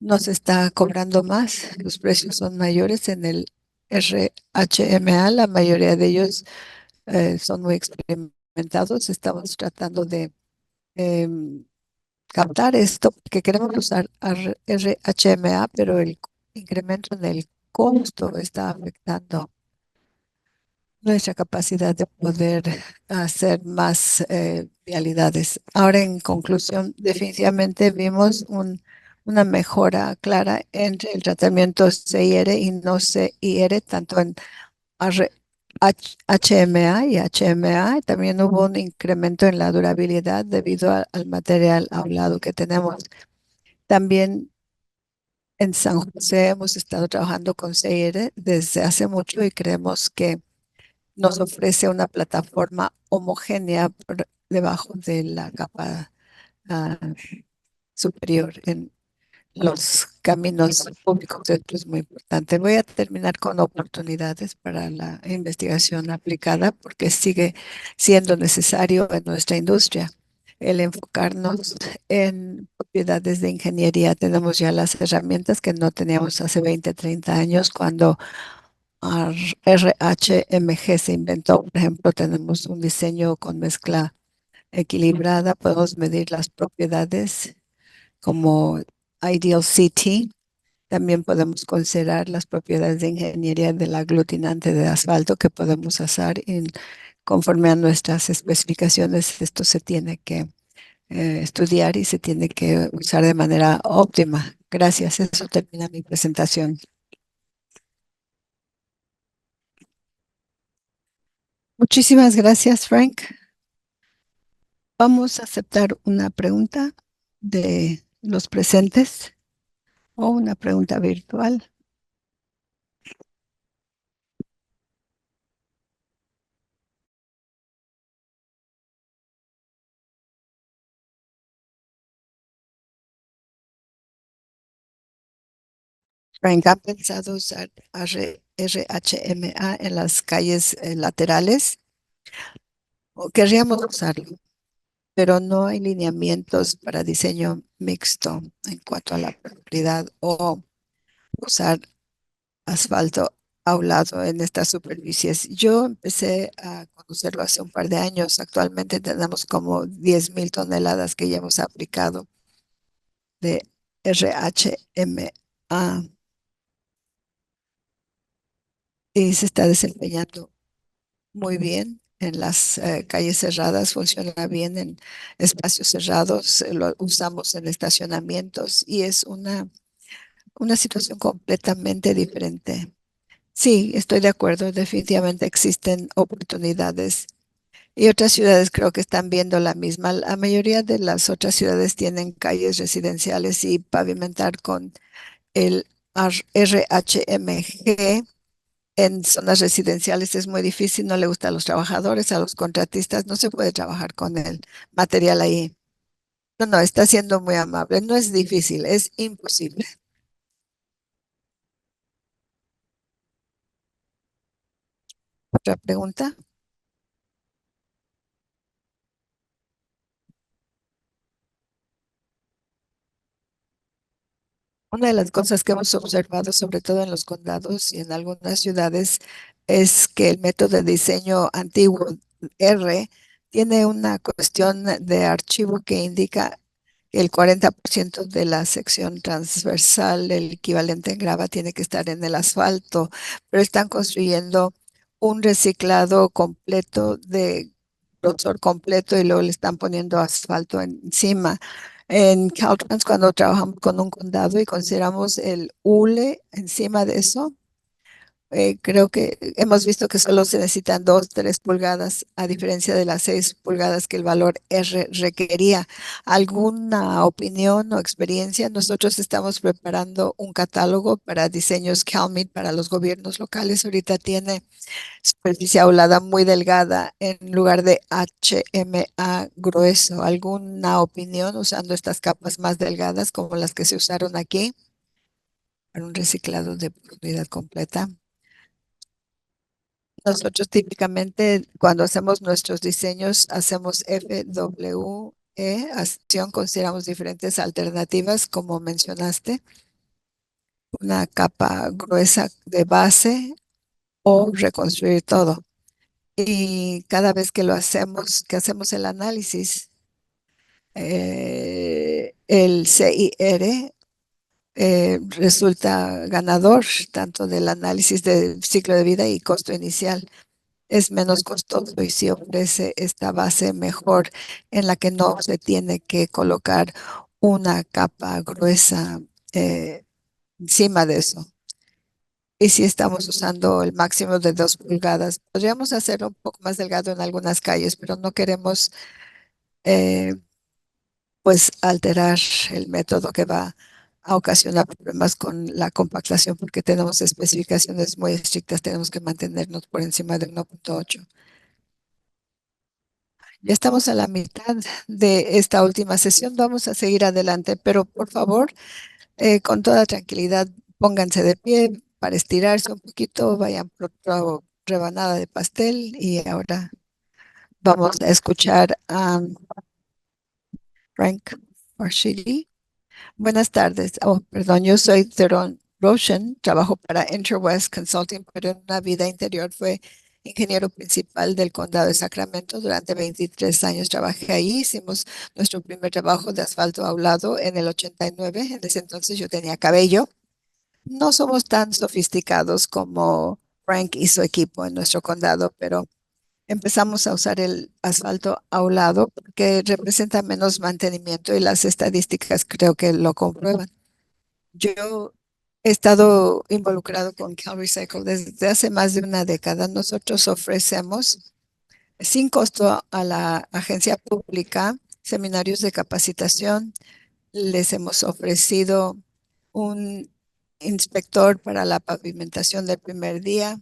nos está cobrando más, los precios son mayores en el RHMA, la mayoría de ellos son muy experimentados. Estamos tratando de em, captar esto porque queremos usar RHMA, pero el incremento en el costo está afectando nuestra capacidad de poder hacer más vialidades. Ahora, en conclusión, definitivamente vimos una mejora clara entre el tratamiento CIR y no CIR, tanto en HMA y HMA. También hubo un incremento en la durabilidad debido al material hablado que tenemos. También en San José hemos estado trabajando con CIR desde hace mucho y creemos que nos ofrece una plataforma homogénea por debajo de la capa ah, superior en los caminos públicos. Esto es muy importante. Voy a terminar con oportunidades para la investigación aplicada porque sigue siendo necesario en nuestra industria el enfocarnos en propiedades de ingeniería. Tenemos ya las herramientas que no teníamos hace 20, 30 años cuando RHMG se inventó. Por ejemplo, tenemos un diseño con mezcla equilibrada, podemos medir las propiedades como Ideal CT. También podemos considerar las propiedades de ingeniería del aglutinante de asfalto que podemos usar conforme a nuestras especificaciones. Esto se tiene que estudiar y se tiene que usar de manera óptima. Gracias. Eso termina mi presentación. Muchísimas gracias, Frank. Vamos a aceptar una pregunta de los presentes o una pregunta virtual. Frank, ¿han pensado usar RHMA en las calles laterales? O querríamos usarlo, pero no hay lineamientos para diseño mixto en cuanto a la prioridad o usar asfalto aulado en estas superficies. Yo empecé a conocerlo hace un par de años. Actualmente tenemos como 10,000 toneladas que ya hemos aplicado. de RHMA y se está desempeñando muy bien en las calles cerradas, funciona bien en espacios cerrados, lo usamos en estacionamientos y es una situación completamente diferente. Sí, estoy de acuerdo, definitivamente existen oportunidades y otras ciudades creo que están viendo la misma. La mayoría de las otras ciudades tienen calles residenciales y pavimentar con el RHMG en zonas residenciales es muy difícil, no le gusta a los trabajadores, a los contratistas, no se puede trabajar con el material ahí. No, no, está siendo muy amable, no es difícil, es imposible. ¿Otra pregunta? Una de las cosas que hemos observado, sobre todo en los condados y en algunas ciudades, es que el método de diseño antiguo R tiene una cuestión de archivo que indica que el 40% de la sección transversal, el equivalente en grava, tiene que estar en el asfalto, pero están construyendo un reciclado completo de grosor completo y luego le están poniendo asfalto encima. En Caltrans, cuando trabajamos con un condado y consideramos el hule encima de eso, creo que hemos visto que solo se necesitan 2, 3 pulgadas, a diferencia de las 6 pulgadas que el valor R requería. ¿Alguna opinión o experiencia? Nosotros estamos preparando un catálogo para diseños CalMeet para los gobiernos locales. Ahorita tiene superficie aulada muy delgada en lugar de HMA grueso. ¿Alguna opinión usando estas capas más delgadas como las que se usaron aquí para un reciclado de profundidad completa? Nosotros típicamente cuando hacemos nuestros diseños hacemos FWE, acción, consideramos diferentes alternativas como mencionaste, una capa gruesa de base o reconstruir todo. Y cada vez que lo hacemos, que hacemos el análisis, el CIR resulta ganador tanto del análisis del ciclo de vida y costo inicial. Es menos costoso y sí ofrece esta base mejor en la que no se tiene que colocar una capa gruesa encima de eso. Y si estamos usando el máximo de 2 pulgadas, podríamos hacerlo un poco más delgado en algunas calles, pero no queremos eh, pues alterar el método que va a ocasionar problemas con la compactación porque tenemos especificaciones muy estrictas, tenemos que mantenernos por encima de 1.8. Ya estamos a la mitad de esta última sesión, vamos a seguir adelante, pero por favor, con toda tranquilidad, pónganse de pie para estirarse un poquito, vayan por otra rebanada de pastel y ahora vamos a escuchar a Frank Farshidi. Buenas tardes. Oh, perdón, yo soy Theron Roshan, trabajo para Interwest Consulting, pero en una vida interior fue ingeniero principal del condado de Sacramento. Durante 23 años trabajé ahí. Hicimos nuestro primer trabajo de asfalto aulado en el 89. En ese entonces yo tenía cabello. No somos tan sofisticados como Frank y su equipo en nuestro condado, pero empezamos a usar el asfalto aulado porque representa menos mantenimiento y las estadísticas creo que lo comprueban. Yo he estado involucrado con CalRecycle desde hace más de una década. Nosotros ofrecemos sin costo a la agencia pública seminarios de capacitación. Les hemos ofrecido un inspector para la pavimentación del primer día.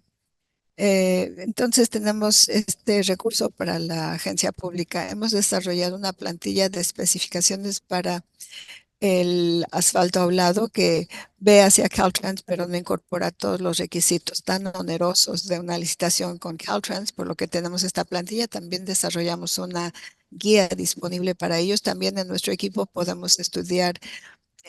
Entonces tenemos este recurso para la agencia pública. Hemos desarrollado una plantilla de especificaciones para el asfalto aulado que ve hacia Caltrans, pero no incorpora todos los requisitos tan onerosos de una licitación con Caltrans, por lo que tenemos esta plantilla. También desarrollamos una guía disponible para ellos. También en nuestro equipo podemos estudiar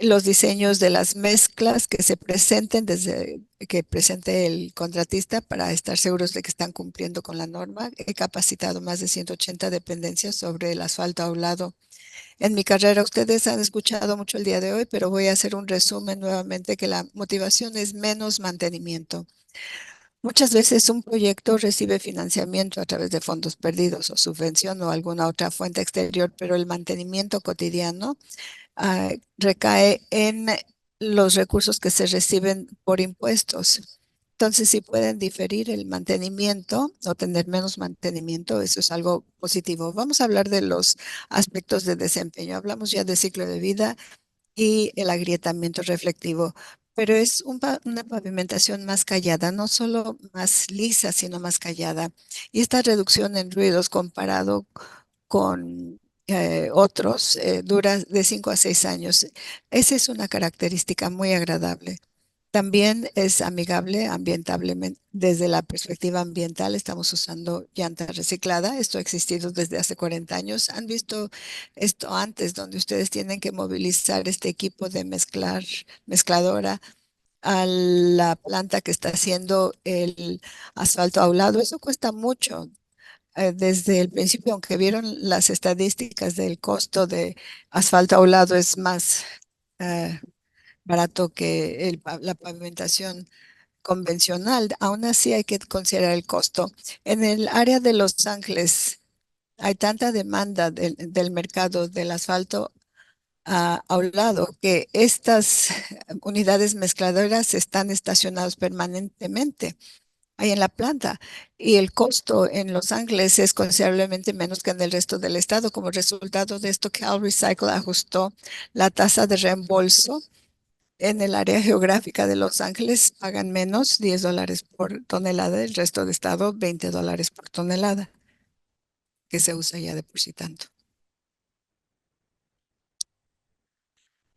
los diseños de las mezclas que se presenten desde que presente el contratista para estar seguros de que están cumpliendo con la norma. He capacitado más de 180 dependencias sobre el asfalto aulado En mi carrera, ustedes han escuchado mucho el día de hoy, pero voy a hacer un resumen nuevamente que la motivación es menos mantenimiento. Muchas veces un proyecto recibe financiamiento a través de fondos perdidos o subvención o alguna otra fuente exterior, pero el mantenimiento cotidiano recae en los recursos que se reciben por impuestos. Entonces, si pueden diferir el mantenimiento o tener menos mantenimiento, eso es algo positivo. Vamos a hablar de los aspectos de desempeño. Hablamos ya de ciclo de vida y el agrietamiento reflectivo, pero es una pavimentación más callada, no solo más lisa, sino más callada. Y esta reducción en ruidos comparado con otros dura de 5 a 6 años. Esa es una característica muy agradable. También es amigable ambientablemente. Desde la perspectiva ambiental, estamos usando llanta reciclada. Esto ha existido desde hace 40 años. ¿Han visto esto antes, donde ustedes tienen que movilizar este equipo de mezcladora a la planta que está haciendo el asfalto a un lado? Eso cuesta mucho. Desde el principio, aunque vieron las estadísticas del costo de asfalto a un lado es más eh, barato que la pavimentación convencional, aún así hay que considerar el costo. En el área de Los Ángeles hay tanta demanda del mercado del asfalto a un lado que estas unidades mezcladoras están estacionadas permanentemente ahí en la planta y el costo en Los Ángeles es considerablemente menos que en el resto del estado. Como resultado de esto, Cal Recycle ajustó la tasa de reembolso en el área geográfica de Los Ángeles. Pagan menos, $10 por tonelada, el resto de estado $20 por tonelada, que se usa ya de por sí tanto.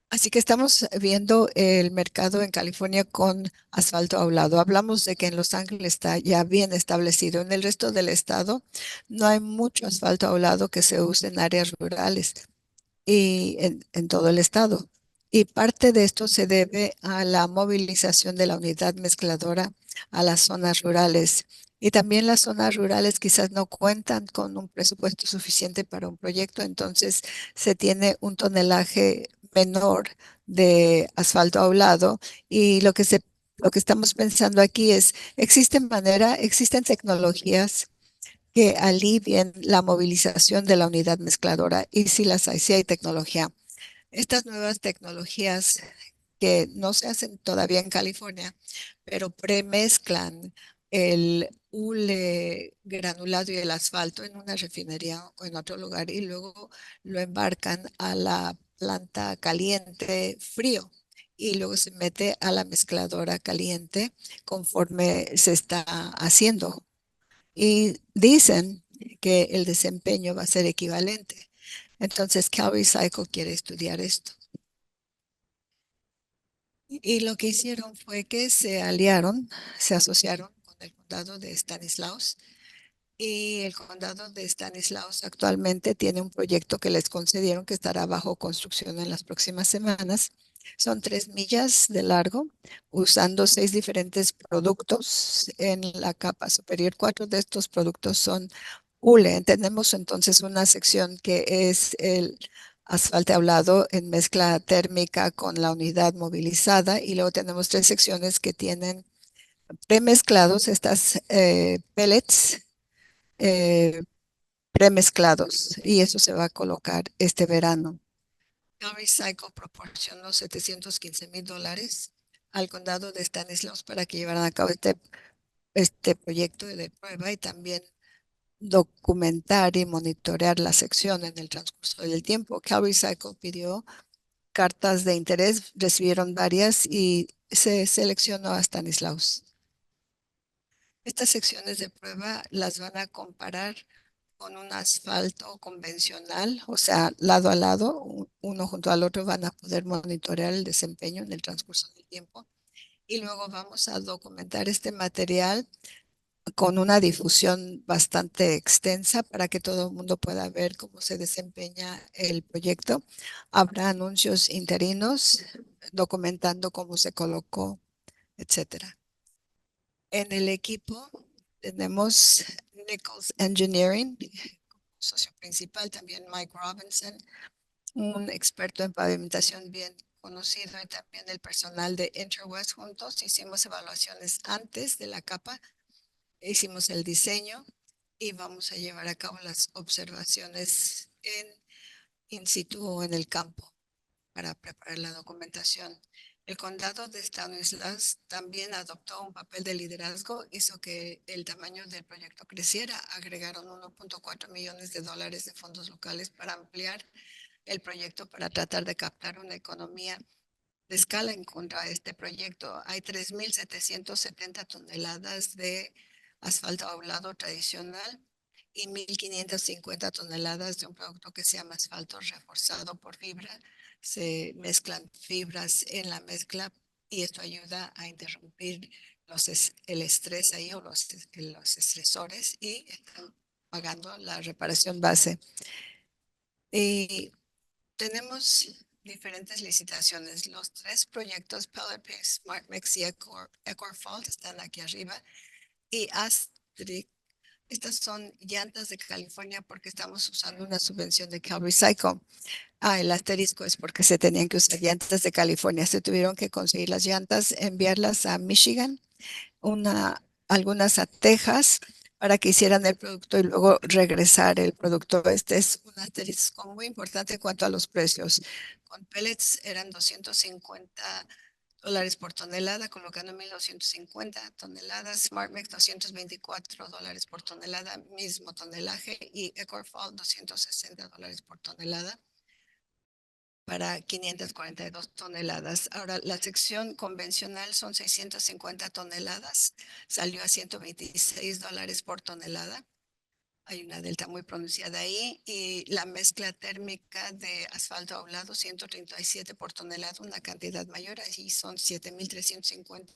Así que estamos viendo el mercado en California con asfalto a un lado. Hablamos de que en Los Ángeles está ya bien establecido. En el resto del estado no hay mucho asfalto a un lado que se use en áreas rurales y en todo el estado. Y parte de esto se debe a la movilización de la unidad mezcladora a las zonas rurales. Y también las zonas rurales quizás no cuentan con un presupuesto suficiente para un proyecto, entonces se tiene un tonelaje menor de asfalto a un lado. Y lo que estamos pensando aquí es, existen tecnologías que alivien la movilización de la unidad mezcladora y si las hay, si hay tecnología. Estas nuevas tecnologías que no se hacen todavía en California, pero premezclan el hule granulado y el asfalto en una refinería o en otro lugar y luego lo embarcan a la planta caliente frío y luego se mete a la mezcladora caliente conforme se está haciendo. Y dicen que el desempeño va a ser equivalente. Entonces, Cal Recycle quiere estudiar esto. Y lo que hicieron fue que se asociaron con el condado de Stanislaus. Y el condado de Stanislaus actualmente tiene un proyecto que les concedieron que estará bajo construcción en las próximas semanas. Son 3 millas de largo, usando 6 diferentes productos en la capa superior. 4 de estos productos son hule. Tenemos entonces una sección que es el asfalto hablado en mezcla térmica con la unidad movilizada y luego tenemos 3 secciones que tienen premezclados estas pellets eh, premezclados y eso se va a colocar este verano. Cal Recycle proporcionó $715,000 al condado de Stanislaus para que llevaran a cabo este proyecto de prueba y también documentar y monitorear la sección en el transcurso del tiempo. Cal Recycle pidió cartas de interés, recibieron varias y se seleccionó a Stanislaus. Estas secciones de prueba las van a comparar con un asfalto convencional, o sea, lado a lado, uno junto al otro, van a poder monitorear el desempeño en el transcurso del tiempo. Y luego vamos a documentar este material con una difusión bastante extensa para que todo el mundo pueda ver cómo se desempeña el proyecto. Habrá anuncios interinos documentando cómo se colocó, etcétera. En el equipo tenemos Nichols Engineering, socio principal, también Mike Robinson, un experto en pavimentación bien conocido y también el personal de Interwest juntos. Hicimos evaluaciones antes de la capa, hicimos el diseño y vamos a llevar a cabo las observaciones en in situ o en el campo para preparar la documentación. El condado de Stanislaus también adoptó un papel de liderazgo, hizo que el tamaño del proyecto creciera. Agregaron 1.4 millones de dólares de fondos locales para ampliar el proyecto para tratar de captar una economía de escala en contra de este proyecto. Hay 3.770 toneladas de asfalto aulado tradicional y 1.550 toneladas de un producto que se llama asfalto reforzado por fibra. Se mezclan fibras en la mezcla y esto ayuda a interrumpir el estrés ahí o los estresores y están pagando la reparación base. Y tenemos diferentes licitaciones. Los tres proyectos, Pellet Pix, SmartMix y EcoFault, están aquí arriba. Y Astric, estas son llantas de California porque estamos usando una subvención de CalRecycle. El asterisco es porque se tenían que usar llantas de California. Se tuvieron que conseguir las llantas, enviarlas a Michigan, algunas a Texas para que hicieran el producto y luego regresar el producto. Este es un asterisco muy importante en cuanto a los precios. Con pellets eran $250 por tonelada, colocando 1.250 toneladas. SmartMix $224 por tonelada, mismo tonelaje, y EcoFall $260 por tonelada para 542 toneladas. Ahora, la sección convencional son 650 toneladas, salió a $126 por tonelada. Hay una delta muy pronunciada ahí. Y la mezcla térmica de asfalto aulado, 137 por tonelada, una cantidad mayor. Allí son 7.350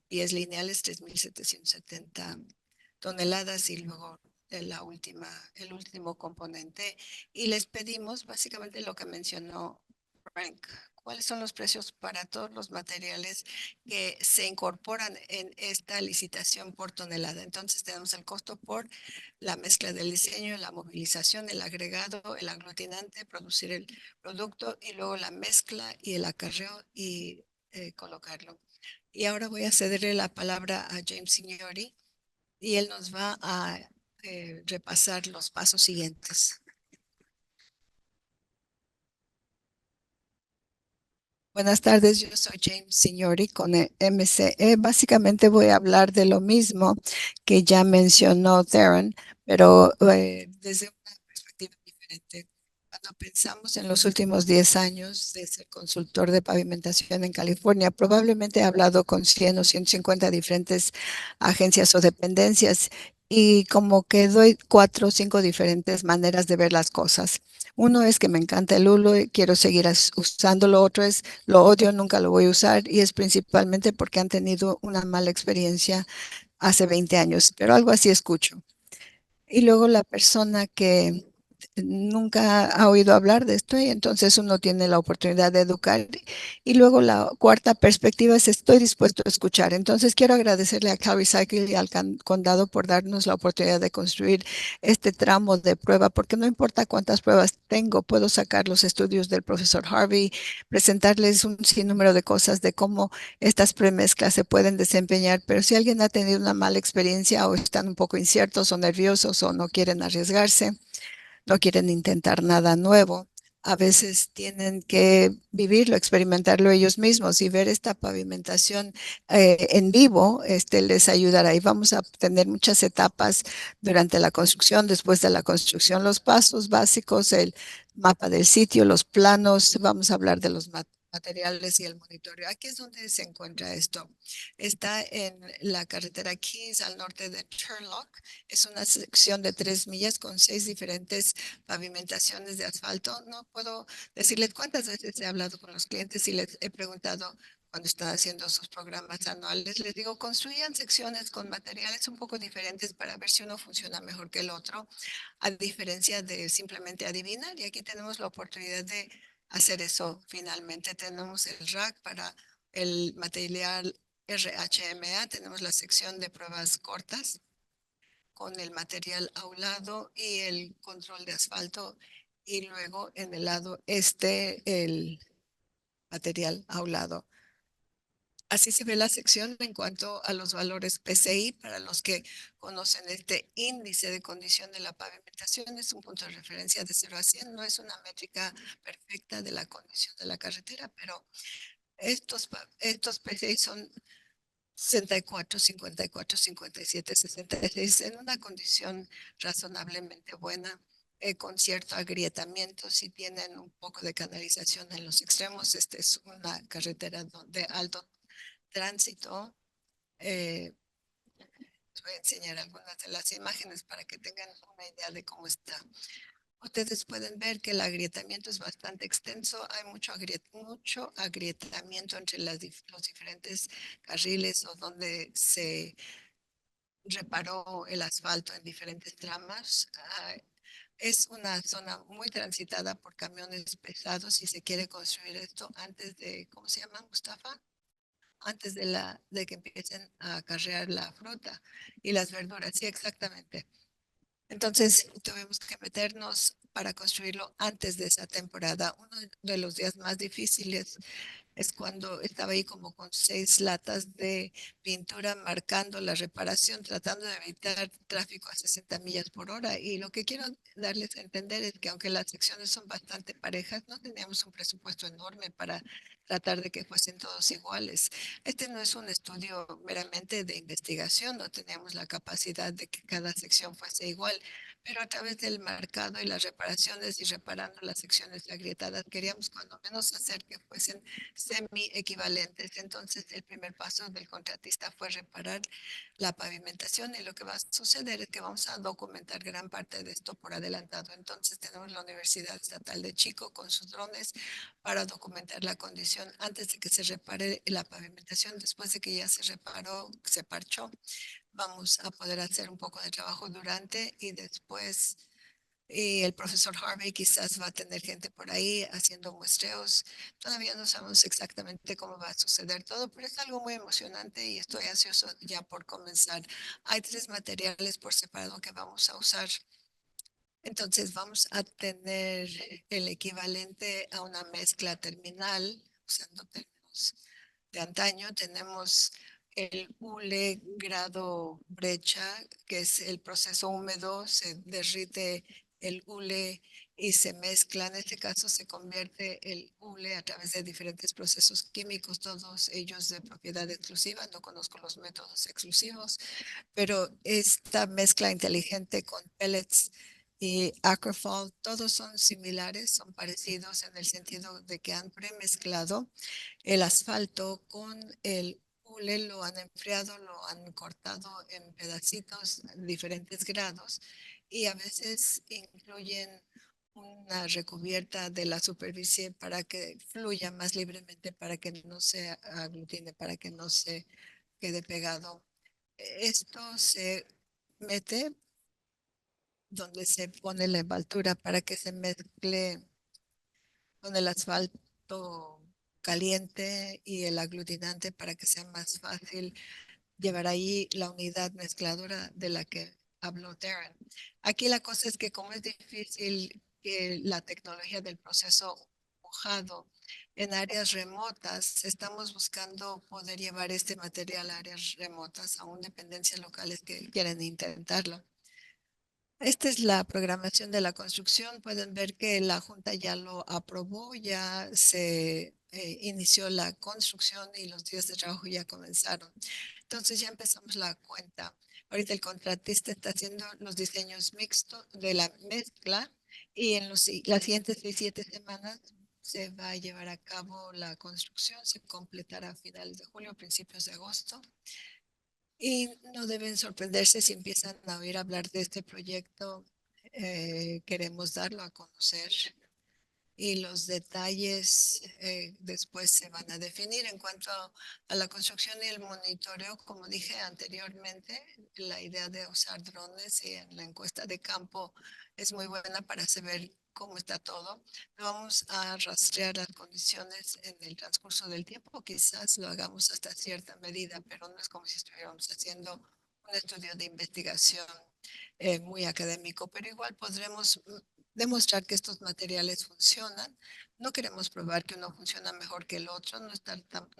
pies lineales, 3.770 toneladas y luego el último componente. Y les pedimos básicamente lo que mencionó Frank. ¿Cuáles son los precios para todos los materiales que se incorporan en esta licitación por tonelada? Entonces tenemos el costo por la mezcla del diseño, la movilización, el agregado, el aglutinante, producir el producto y luego la mezcla y el acarreo y colocarlo. Y ahora voy a cederle la palabra a James Signori y él nos va a repasar los pasos siguientes. Buenas tardes, yo soy James Signori con MCE. Básicamente voy a hablar de lo mismo que ya mencionó Darren, pero desde una perspectiva diferente. Cuando pensamos en los últimos 10 años de ser consultor de pavimentación en California, probablemente he hablado con 100 o 150 diferentes agencias o dependencias y como que doy 4 o 5 diferentes maneras de ver las cosas. Uno es que me encanta el hulu y quiero seguir usándolo. Otro es lo odio, nunca lo voy a usar y es principalmente porque han tenido una mala experiencia hace 20 años, pero algo así escucho. Y luego la persona que nunca ha oído hablar de esto y entonces uno tiene la oportunidad de educar. Y luego la cuarta perspectiva es estoy dispuesto a escuchar. Entonces quiero agradecerle a CalRecycle y al condado por darnos la oportunidad de construir este tramo de prueba, porque no importa cuántas pruebas tengo, puedo sacar los estudios del profesor Harvey, presentarles un sinnúmero de cosas de cómo estas premezclas se pueden desempeñar, pero si alguien ha tenido una mala experiencia o están un poco inciertos o nerviosos o no quieren arriesgarse, no quieren intentar nada nuevo. A veces tienen que vivirlo, experimentarlo ellos mismos y ver esta pavimentación en vivo, les ayudará. Y vamos a tener muchas etapas durante la construcción, después de la construcción, los pasos básicos, el mapa del sitio, los planos, vamos a hablar de los materiales y el monitoreo. Aquí es donde se encuentra esto. Está en la carretera Keys al norte de Turlock. Es una sección de 3 millas con 6 diferentes pavimentaciones de asfalto. No puedo decirles cuántas veces he hablado con los clientes y les he preguntado cuando están haciendo sus programas anuales, les digo, construyan secciones con materiales un poco diferentes para ver si uno funciona mejor que el otro, a diferencia de simplemente adivinar. Y aquí tenemos la oportunidad de hacer eso finalmente. Tenemos el rack para el material RHMA, tenemos la sección de pruebas cortas con el material aulado y el control de asfalto y luego en el lado este el material aulado. Así se ve la sección en cuanto a los valores PCI. Para los que conocen este índice de condición de la pavimentación, es un punto de referencia de 0 a 100. No es una métrica perfecta de la condición de la carretera, pero estos PCI son 64, 54, 57, 66 en una condición razonablemente buena, con cierto agrietamiento. Si tienen un poco de canalización en los extremos, esta es una carretera de alto tránsito. Eh, Les voy a enseñar algunas de las imágenes para que tengan una idea de cómo está. Ustedes pueden ver que el agrietamiento es bastante extenso. Hay mucho agrietamiento entre los diferentes carriles o donde se reparó el asfalto en diferentes tramas. Es una zona muy transitada por camiones pesados y se quiere construir esto antes de, ¿cómo se llama, Mustafa? Antes de que empiecen a acarrear la fruta y las verduras. Sí, exactamente. Entonces tuvimos que meternos para construirlo antes de esa temporada. Uno de los días más difíciles es cuando estaba ahí como con 6 latas de pintura marcando la reparación, tratando de evitar tráfico a 60 millas por hora. Y lo que quiero darles a entender es que aunque las secciones son bastante parejas, no teníamos un presupuesto enorme para tratar de que fuesen todos iguales. Este no es un estudio meramente de investigación, no teníamos la capacidad de que cada sección fuese igual, pero a través del marcado y las reparaciones y reparando las secciones agrietadas, queríamos cuando menos hacer que fuesen semi-equivalentes. Entonces, el primer paso del contratista fue reparar la pavimentación y lo que va a suceder es que vamos a documentar gran parte de esto por adelantado. Entonces, tenemos la Universidad Estatal de Chico con sus drones para documentar la condición antes de que se repare la pavimentación. Después de que ya se reparó, se parchó, vamos a poder hacer un poco de trabajo durante y después. Y el profesor Harvey quizás va a tener gente por ahí haciendo muestreos. Todavía no sabemos exactamente cómo va a suceder todo, pero es algo muy emocionante y estoy ansioso ya por comenzar. Hay 3 materiales por separado que vamos a usar. Entonces vamos a tener el equivalente a una mezcla terminal, usando términos de antaño. Tenemos el hule grado brecha, que es el proceso húmedo, se derrite el hule y se mezcla. En este caso se convierte el hule a través de diferentes procesos químicos, todos ellos de propiedad exclusiva. No conozco los métodos exclusivos, pero esta mezcla inteligente con pellets y Acrofall, todos son similares, son parecidos en el sentido de que han premezclado el asfalto con el hule, lo han enfriado, lo han cortado en pedacitos, diferentes grados, y a veces incluyen una recubierta de la superficie para que fluya más libremente, para que no se aglutine, para que no se quede pegado. Esto se mete donde se pone la envoltura para que se mezcle con el asfalto caliente y el aglutinante para que sea más fácil llevar ahí la unidad mezcladora de la que habló Darren. Aquí la cosa es que como es difícil que la tecnología del proceso mojado en áreas remotas, estamos buscando poder llevar este material a áreas remotas, aún dependencias locales que quieren intentarlo. Esta es la programación de la construcción. Pueden ver que la Junta ya lo aprobó, ya se inició la construcción y los días de trabajo ya comenzaron. Entonces ya empezamos la cuenta. Ahorita el contratista está haciendo los diseños mixtos de la mezcla y en las siguientes 6, 7 semanas se va a llevar a cabo la construcción. Se completará a finales de julio, principios de agosto. Y no deben sorprenderse si empiezan a oír hablar de este proyecto. Queremos darlo a conocer y los detalles después se van a definir. En cuanto a la construcción y el monitoreo, como dije anteriormente, la idea de usar drones y en la encuesta de campo es muy buena para saber cómo está todo. Vamos a rastrear las condiciones en el transcurso del tiempo. Quizás lo hagamos hasta cierta medida, pero no es como si estuviéramos haciendo un estudio de investigación muy académico, pero igual podremos demostrar que estos materiales funcionan. No queremos probar que uno funciona mejor que el otro, no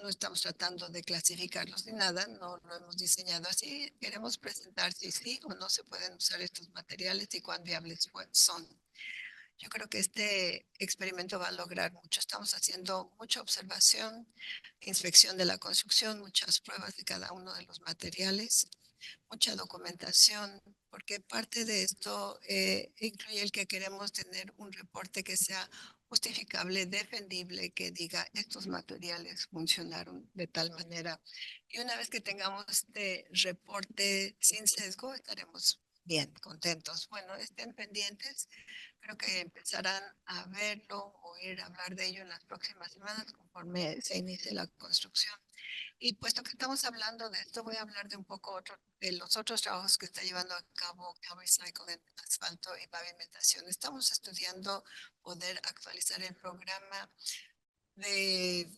estamos tratando de clasificarlos ni nada, no lo hemos diseñado así. Queremos presentar si sí o no se pueden usar estos materiales y cuán viables son. Yo creo que este experimento va a lograr mucho. Estamos haciendo mucha observación, inspección de la construcción, muchas pruebas de cada uno de los materiales, mucha documentación, porque parte de esto incluye el que queremos tener un reporte que sea justificable, defendible, que diga estos materiales funcionaron de tal manera. Y una vez que tengamos este reporte sin sesgo, estaremos bien, contentos. Bueno, estén pendientes. Creo que empezarán a verlo, oír hablar de ello en las próximas semanas conforme se inicie la construcción. Y puesto que estamos hablando de esto, voy a hablar de un poco de los otros trabajos que está llevando a cabo Calvary Cycle en asfalto y pavimentación. Estamos estudiando poder actualizar el programa de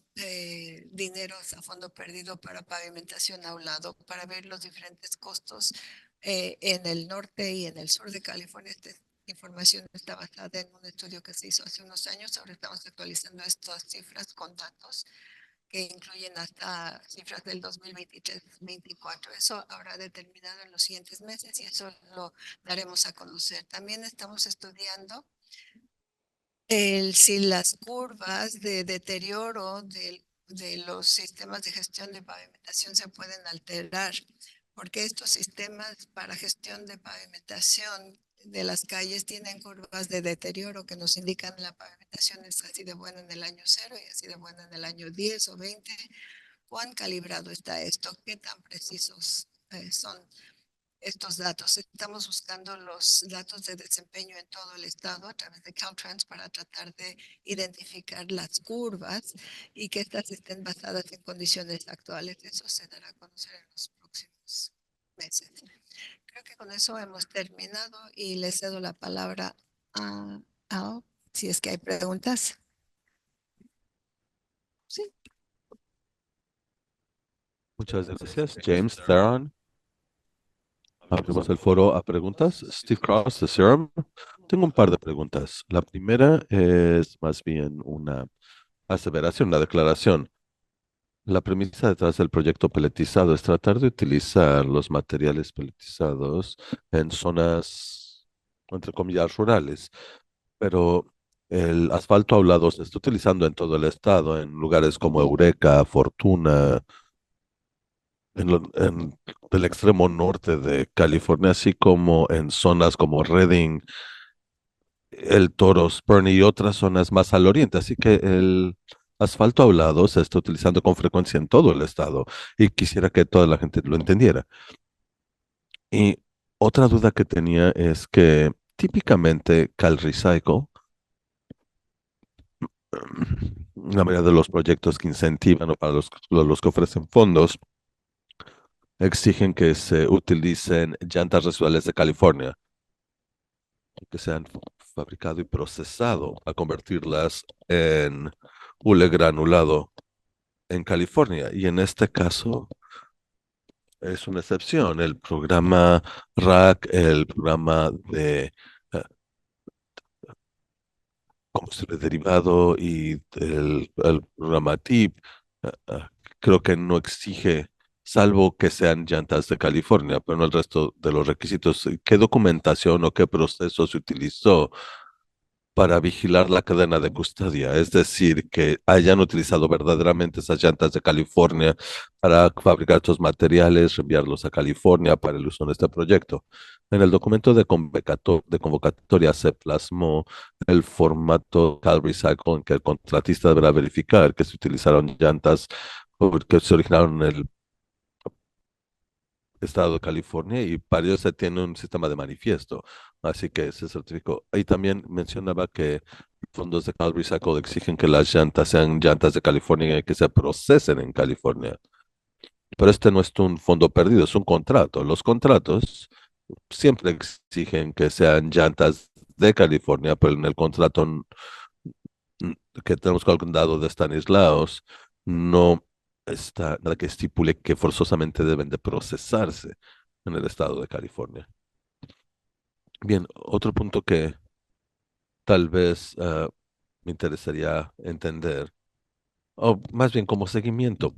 dineros a fondo perdido para pavimentación a un lado, para ver los diferentes costos en el norte y en el sur de California. Esta información está basada en un estudio que se hizo hace unos años. Ahora estamos actualizando estas cifras con datos que incluyen hasta cifras del 2023-2024. Eso habrá determinado en los siguientes meses y eso lo daremos a conocer. También estamos estudiando si las curvas de deterioro de los sistemas de gestión de pavimentación se pueden alterar, porque estos sistemas para gestión de pavimentación de las calles tienen curvas de deterioro que nos indican la pavimentación es así de buena en el año 0 y así de buena en el año 10 o 20. ¿Cuán calibrado está esto? ¿Qué tan precisos son estos datos? Estamos buscando los datos de desempeño en todo el estado a través de Caltrans para tratar de identificar las curvas y que estas estén basadas en condiciones actuales. Eso se dará a conocer en los próximos meses. Creo que con eso hemos terminado y le cedo la palabra a Al, si es que hay preguntas. Sí. Muchas gracias. James Theron. Abrimos el foro a preguntas. Steve Cross de Serum. Tengo un par de preguntas. La primera es más bien una aseveración, una declaración. La premisa detrás del proyecto peletizado es tratar de utilizar los materiales peletizados en zonas, entre comillas, rurales, pero el asfalto hablado se está utilizando en todo el estado, en lugares como Eureka, Fortuna, en el extremo norte de California, así como en zonas como Redding, el Toro, Spurn y otras zonas más al oriente. Así que el asfalto hablado se está utilizando con frecuencia en todo el estado y quisiera que toda la gente lo entendiera. Y otra duda que tenía es que típicamente Cal Recycle, la mayoría de los proyectos que incentivan o para los que ofrecen fondos, exigen que se utilicen llantas residuales de California, que se han fabricado y procesado a convertirlas en hule granulado en California. Y en este caso es una excepción. El programa RAC, el programa de combustible derivado y el programa TIP, creo que no exige, salvo que sean llantas de California, pero no el resto de los requisitos. ¿Qué documentación o qué proceso se utilizó para vigilar la cadena de custodia? Es decir, que hayan utilizado verdaderamente esas llantas de California para fabricar estos materiales, enviarlos a California para el uso en este proyecto. En el documento de convocatoria se plasmó el formato Cal Recycle en que el contratista deberá verificar que se utilizaron llantas que se originaron en el estado de California y para ello se tiene un sistema de manifiesto, así que se certificó. Y también mencionaba que fondos de Cal Recycle exigen que las llantas sean llantas de California y que se procesen en California. Pero este no es un fondo perdido, es un contrato. Los contratos siempre exigen que sean llantas de California, pero en el contrato que tenemos con el condado de Stanislaus no está nada que estipule que forzosamente deben de procesarse en el estado de California. Bien, otro punto que tal vez me interesaría entender, o más bien como seguimiento.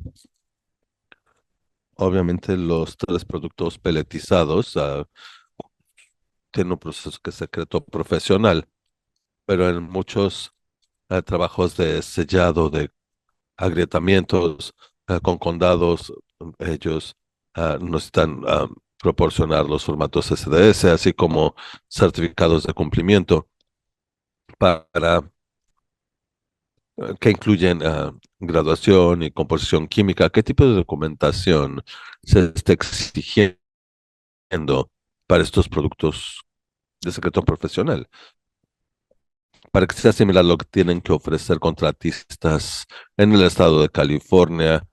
Obviamente los tres productos peletizados tienen un proceso que es secreto profesional, pero en muchos trabajos de sellado, de agrietamientos con condados, ellos necesitan proporcionar los formatos SDS, así como certificados de cumplimiento para que incluyen graduación y composición química. ¿Qué tipo de documentación se está exigiendo para estos productos de secreto profesional? Para que sea similar a lo que tienen que ofrecer contratistas en el estado de California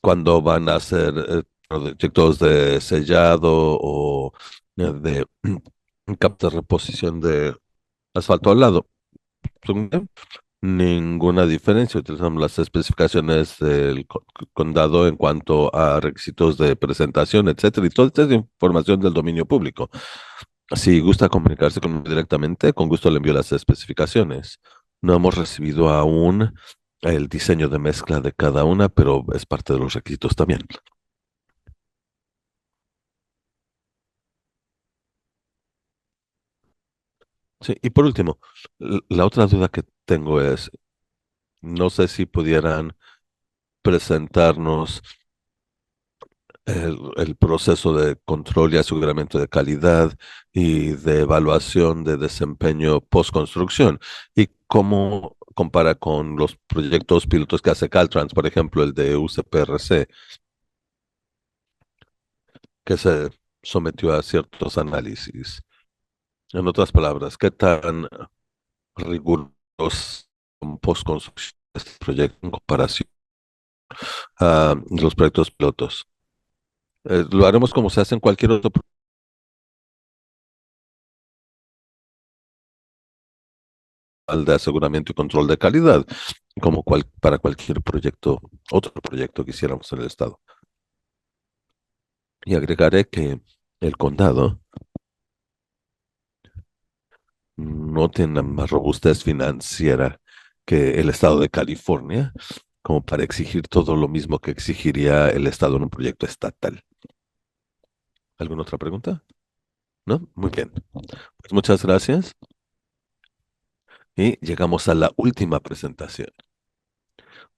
cuando van a hacer proyectos de sellado o de capta reposición de asfalto al lado. Según yo, ninguna diferencia. Utilizamos las especificaciones del condado en cuanto a requisitos de presentación, etcétera, y toda esta es información del dominio público. Si gusta comunicarse conmigo directamente, con gusto le envío las especificaciones. No hemos recibido aún el diseño de mezcla de cada una, pero es parte de los requisitos también. Sí, y por último, la otra duda que tengo es, no sé si pudieran presentarnos el proceso de control y aseguramiento de calidad y de evaluación de desempeño post-construcción y cómo compara con los proyectos pilotos que hace Caltrans, por ejemplo, el de UCPRC, que se sometió a ciertos análisis. En otras palabras, ¿qué tan rigurosos son post-construcción este proyecto en comparación a los proyectos pilotos? Lo haremos como se hace en cualquier otro de aseguramiento y control de calidad, como para cualquier proyecto, otro proyecto que hiciéramos en el estado. Y agregaré que el condado no tiene más robustez financiera que el estado de California, como para exigir todo lo mismo que exigiría el estado en un proyecto estatal. ¿Alguna otra pregunta? ¿No? Muy bien. Pues muchas gracias. Y llegamos a la última presentación.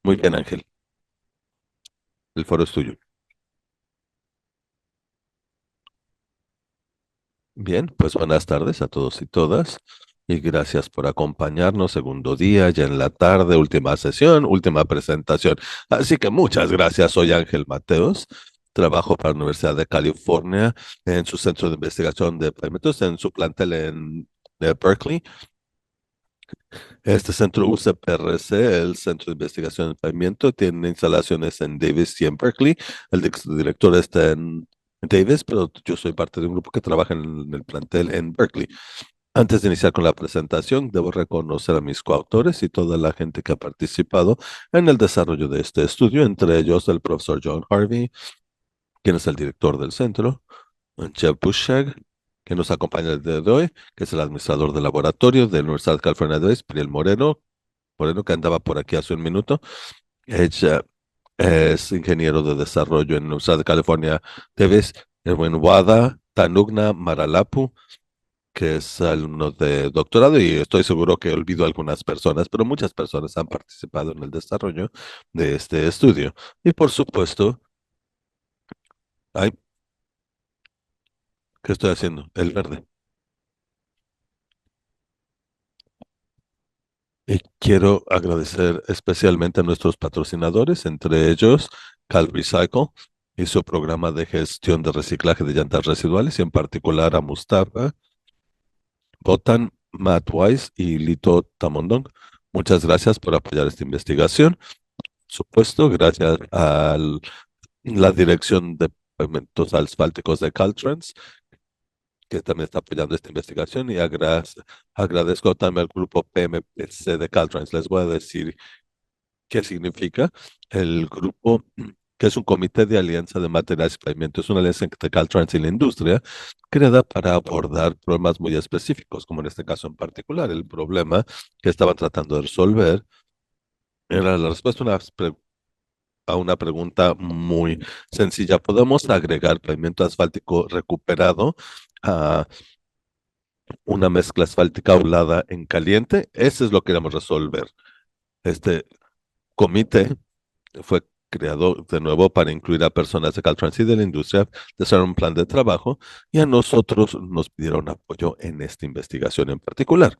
Muy bien, Ángel. El foro es tuyo. Bien, pues buenas tardes a todos y todas y gracias por acompañarnos. Segundo día, ya en la tarde, última sesión, última presentación. Así que muchas gracias. Soy Ángel Mateos. Trabajo para la Universidad de California en su centro de investigación de pavimentos, en su plantel en Berkeley. Este centro UCPRC, el Centro de Investigación del Pavimento, tiene instalaciones en Davis y en Berkeley. El director está en Davis, pero yo soy parte de un grupo que trabaja en el plantel en Berkeley. Antes de iniciar con la presentación, debo reconocer a mis coautores y toda la gente que ha participado en el desarrollo de este estudio, entre ellos el profesor John Harvey, quien es el director del centro, Jeff Bushag, que nos acompaña el día de hoy, que es el administrador del laboratorio de la Universidad de California Davis, Priel Moreno, que andaba por aquí hace un minuto. Ella es ingeniero de desarrollo en la Universidad de California Davis, Erwin Wada, Tanugna Maralapu, que es alumno de doctorado, y estoy seguro que olvido algunas personas, pero muchas personas han participado en el desarrollo de este estudio. Y por supuesto, ay, ¿qué estoy haciendo? El verde. Y quiero agradecer especialmente a nuestros patrocinadores, entre ellos Cal Recycle y su programa de gestión de reciclaje de llantas residuales, y en particular a Mustafa, Botan, Matt Wise y Lito Tamondong. Muchas gracias por apoyar esta investigación. Por supuesto, gracias a la Dirección de Pavimentos Asfálticos de Caltrans, que también está apoyando esta investigación, y agradezco también al grupo PMPC de Caltrans. Les voy a decir qué significa el grupo. que es un comité de alianza de materiales y pavimentos. Es una alianza entre Caltrans y la industria, creada para abordar problemas muy específicos, como en este caso en particular. El problema que estaban tratando de resolver era la respuesta a una pregunta muy sencilla. ¿Podemos agregar pavimento asfáltico recuperado a una mezcla asfáltica hablada en caliente? Eso es lo que queremos resolver. Este comité fue creado de nuevo para incluir a personas de Caltrans y de la industria, desarrollar un plan de trabajo, y a nosotros nos pidieron apoyo en esta investigación en particular.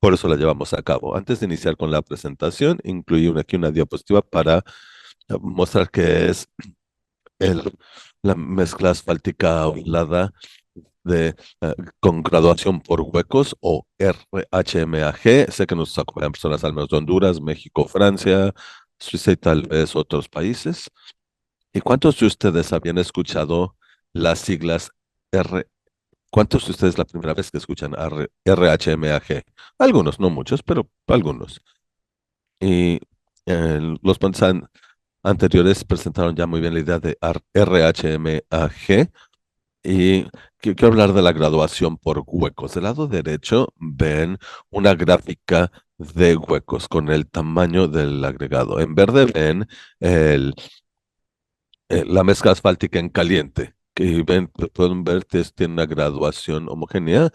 Por eso la llevamos a cabo. Antes de iniciar con la presentación, incluí aquí una diapositiva para mostrar qué es el, la mezcla asfáltica hablada con graduación por huecos o RHMAG. Sé que nos acompañan personas al menos de Honduras, México, Francia, Suiza y tal vez otros países. ¿Y cuántos de ustedes habían escuchado las siglas R? ¿Cuántos de ustedes la primera vez que escuchan RHMAG? Algunos, no muchos, pero algunos. Y los ponentes anteriores presentaron ya muy bien la idea de RHMAG. Y quiero hablar de la graduación por huecos. Del lado derecho ven una gráfica de huecos con el tamaño del agregado. En verde ven el, la mezcla asfáltica en caliente. Que pueden ver que tiene una graduación homogénea.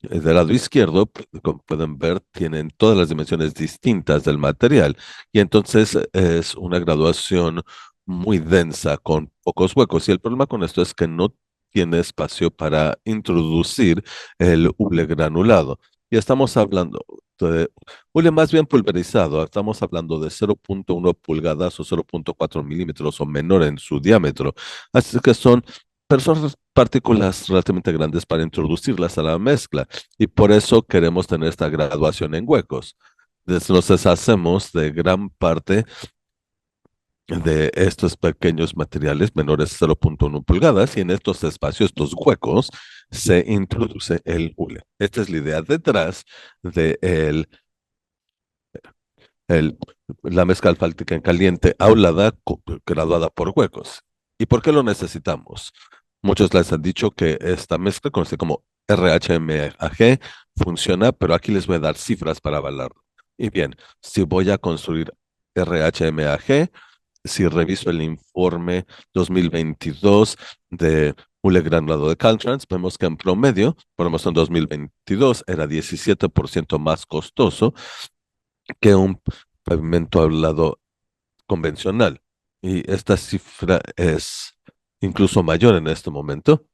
Del lado izquierdo, como pueden ver, tienen todas las dimensiones distintas del material. Y entonces es una graduación muy densa con pocos huecos. Y el problema con esto es que no tiene espacio para introducir el hule granulado. Y estamos hablando de hule más bien pulverizado. Estamos hablando de 0.1 pulgadas o 0.4 milímetros o menor en su diámetro. Así que son partículas relativamente grandes para introducirlas a la mezcla, y por eso queremos tener esta graduación en huecos. Nos deshacemos de gran parte de estos pequeños materiales menores de 0.1 pulgadas, y en estos espacios, estos huecos, se introduce el hule. Esta es la idea detrás de el- la mezcla asfáltica en caliente aulada graduada por huecos. ¿Y por qué lo necesitamos? Muchos les han dicho que esta mezcla, conocida como RHMAG, funciona, pero aquí les voy a dar cifras para avalarlo. Y bien, si voy a construir RHMAG, si reviso el informe 2022 de hule granulado de Caltrans, vemos que en promedio, por lo menos en 2022, era 17% más costoso que un pavimento hablado convencional. Y esta cifra es incluso mayor en este momento.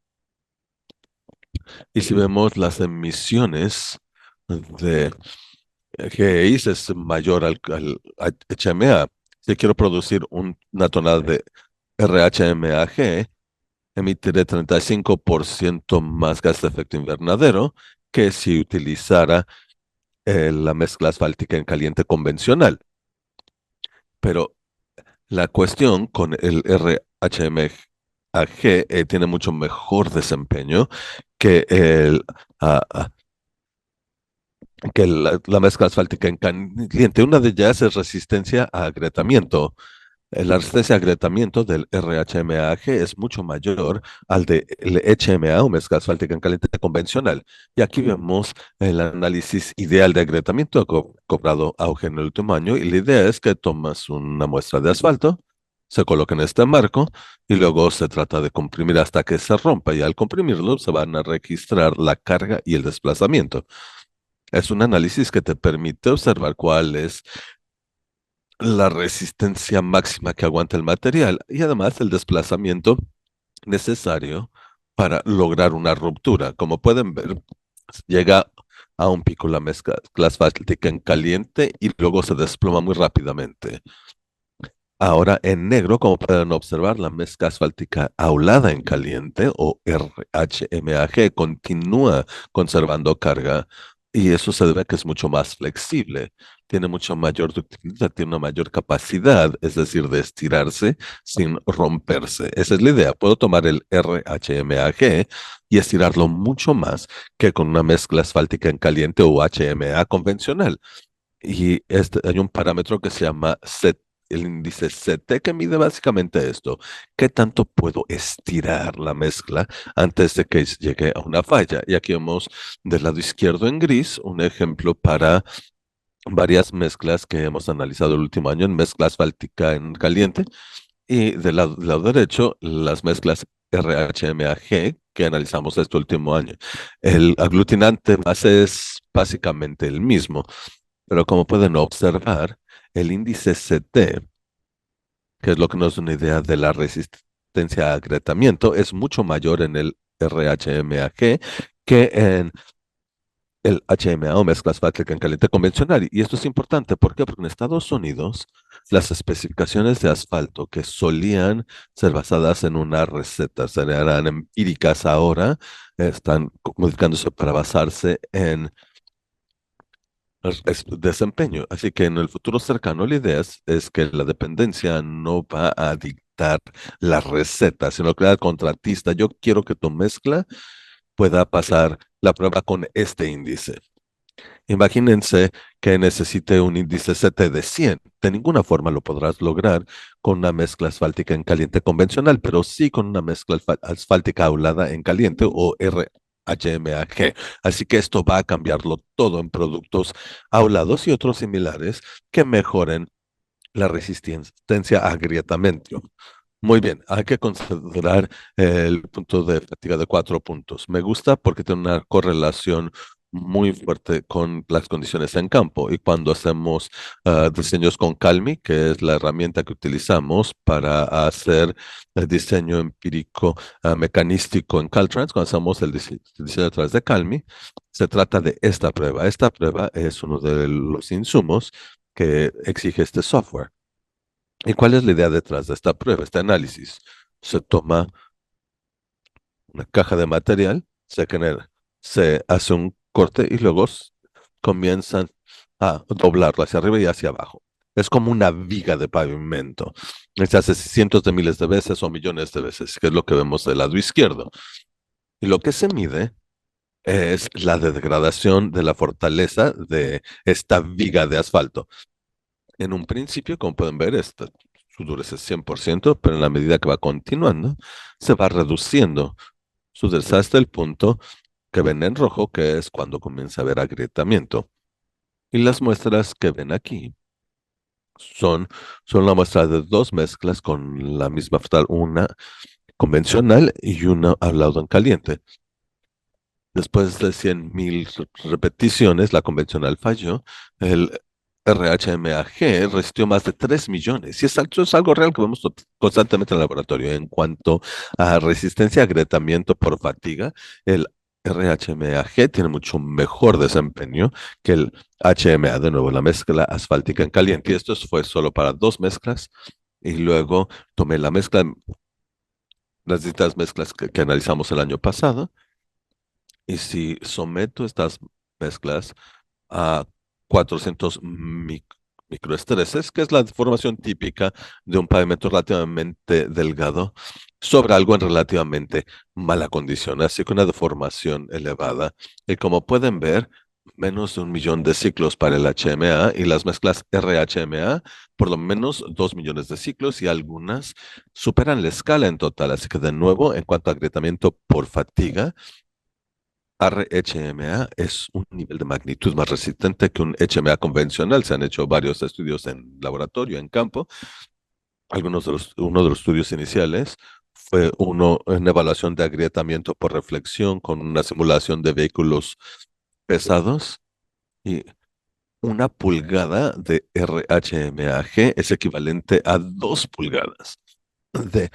Y si vemos las emisiones de GEIs, es mayor al HMA. Si quiero producir una tonelada de RHMAG, emitiré 35% más gas de efecto invernadero que si utilizara la mezcla asfáltica en caliente convencional. Pero la cuestión con el RHMAG tiene mucho mejor desempeño que ah, ah, la mezcla asfáltica en caliente. Una de ellas es resistencia a agrietamiento. La resistencia a agrietamiento del RHMAG es mucho mayor al del HMA o mezcla asfáltica en caliente convencional. Y aquí vemos el análisis ideal de agrietamiento cobrado auge en el último año. Y la idea es que tomas una muestra de asfalto, se coloca en este marco y luego se trata de comprimir hasta que se rompa. Y al comprimirlo se van a registrar la carga y el desplazamiento. Es un análisis que te permite observar cuál es la resistencia máxima que aguanta el material y además el desplazamiento necesario para lograr una ruptura. Como pueden ver, llega a un pico la mezcla asfáltica en caliente y luego se desploma muy rápidamente. Ahora en negro, como pueden observar, la mezcla asfáltica aulada en caliente o RHMAG continúa conservando carga, y eso se debe a que es mucho más flexible, tiene mucho mayor ductilidad, tiene una mayor capacidad, es decir, de estirarse sin romperse. Esa es la idea. Puedo tomar el RHMAG y estirarlo mucho más que con una mezcla asfáltica en caliente o HMA convencional. Y hay un parámetro que se llama el índice CT, que mide básicamente esto: ¿qué tanto puedo estirar la mezcla antes de que llegue a una falla? Y aquí vemos del lado izquierdo en gris un ejemplo para varias mezclas que hemos analizado el último año en mezcla asfáltica en caliente. Y del lado derecho, las mezclas RHMAG que analizamos este último año. El aglutinante base es básicamente el mismo, pero como pueden observar, el índice CT, que es lo que nos da una idea de la resistencia a agrietamiento, es mucho mayor en el RHMAG que en el HMA o mezcla asfáltica en caliente convencional. Y esto es importante. ¿Por qué? Porque en Estados Unidos las especificaciones de asfalto que solían ser basadas en una receta, serán empíricas ahora, están modificándose para basarse en desempeño. Así que en el futuro cercano la idea es que la dependencia no va a dictar la receta, sino que el contratista, yo quiero que tu mezcla pueda pasar la prueba con este índice. Imagínense que necesite un índice CT de 100. De ninguna forma lo podrás lograr con una mezcla asfáltica en caliente convencional, pero sí con una mezcla asfáltica aulada en caliente o RHMAG. Así que esto va a cambiarlo todo en productos aulados y otros similares que mejoren la resistencia a agrietamiento. Muy bien, hay que considerar el punto de fatiga de 4 puntos. Me gusta porque tiene una correlación muy fuerte con las condiciones en campo. Y cuando hacemos diseños con Calmi, que es la herramienta que utilizamos para hacer el diseño empírico mecanístico en Caltrans, cuando hacemos el diseño a través de Calmi, se trata de esta prueba. Esta prueba es uno de los insumos que exige este software. ¿Y cuál es la idea detrás de esta prueba, este análisis? Se toma una caja de material, se hace un corte y luego comienzan a doblarlo hacia arriba y hacia abajo. Es como una viga de pavimento. Se hace cientos de miles de veces o millones de veces, que es lo que vemos del lado izquierdo. Y lo que se mide es la degradación de la fortaleza de esta viga de asfalto. En un principio, como pueden ver, su dureza es 100%, pero en la medida que va continuando, se va reduciendo su dureza hasta el punto que ven en rojo, que es cuando comienza a haber agrietamiento. Y las muestras que ven aquí son, son la muestra de dos mezclas con la misma frutal, una convencional y una hablado en caliente. Después de 100,000 repeticiones, la convencional falló. El RHMAG resistió más de 3 millones. Y esto es algo real que vemos constantemente en el laboratorio. En cuanto a resistencia a agrietamiento por fatiga, el RHMAG tiene mucho mejor desempeño que el HMA, de nuevo, la mezcla asfáltica en caliente. Y esto fue solo para dos mezclas. Y luego tomé las distintas mezclas que analizamos el año pasado. Y si someto estas mezclas a 400 microestreses, que es la deformación típica de un pavimento relativamente delgado sobre algo en relativamente mala condición, así que una deformación elevada. Y como pueden ver, menos de 1 millón de ciclos para el HMA y las mezclas RHMA, por lo menos 2 millones de ciclos y algunas superan la escala en total. Así que de nuevo, en cuanto a agrietamiento por fatiga, RHMA es un nivel de magnitud más resistente que un HMA convencional. Se han hecho varios estudios en laboratorio, en campo. Uno de los estudios iniciales fue uno en evaluación de agrietamiento por reflexión con una simulación de vehículos pesados, y 1 pulgada de RHMAG es equivalente a 2 pulgadas de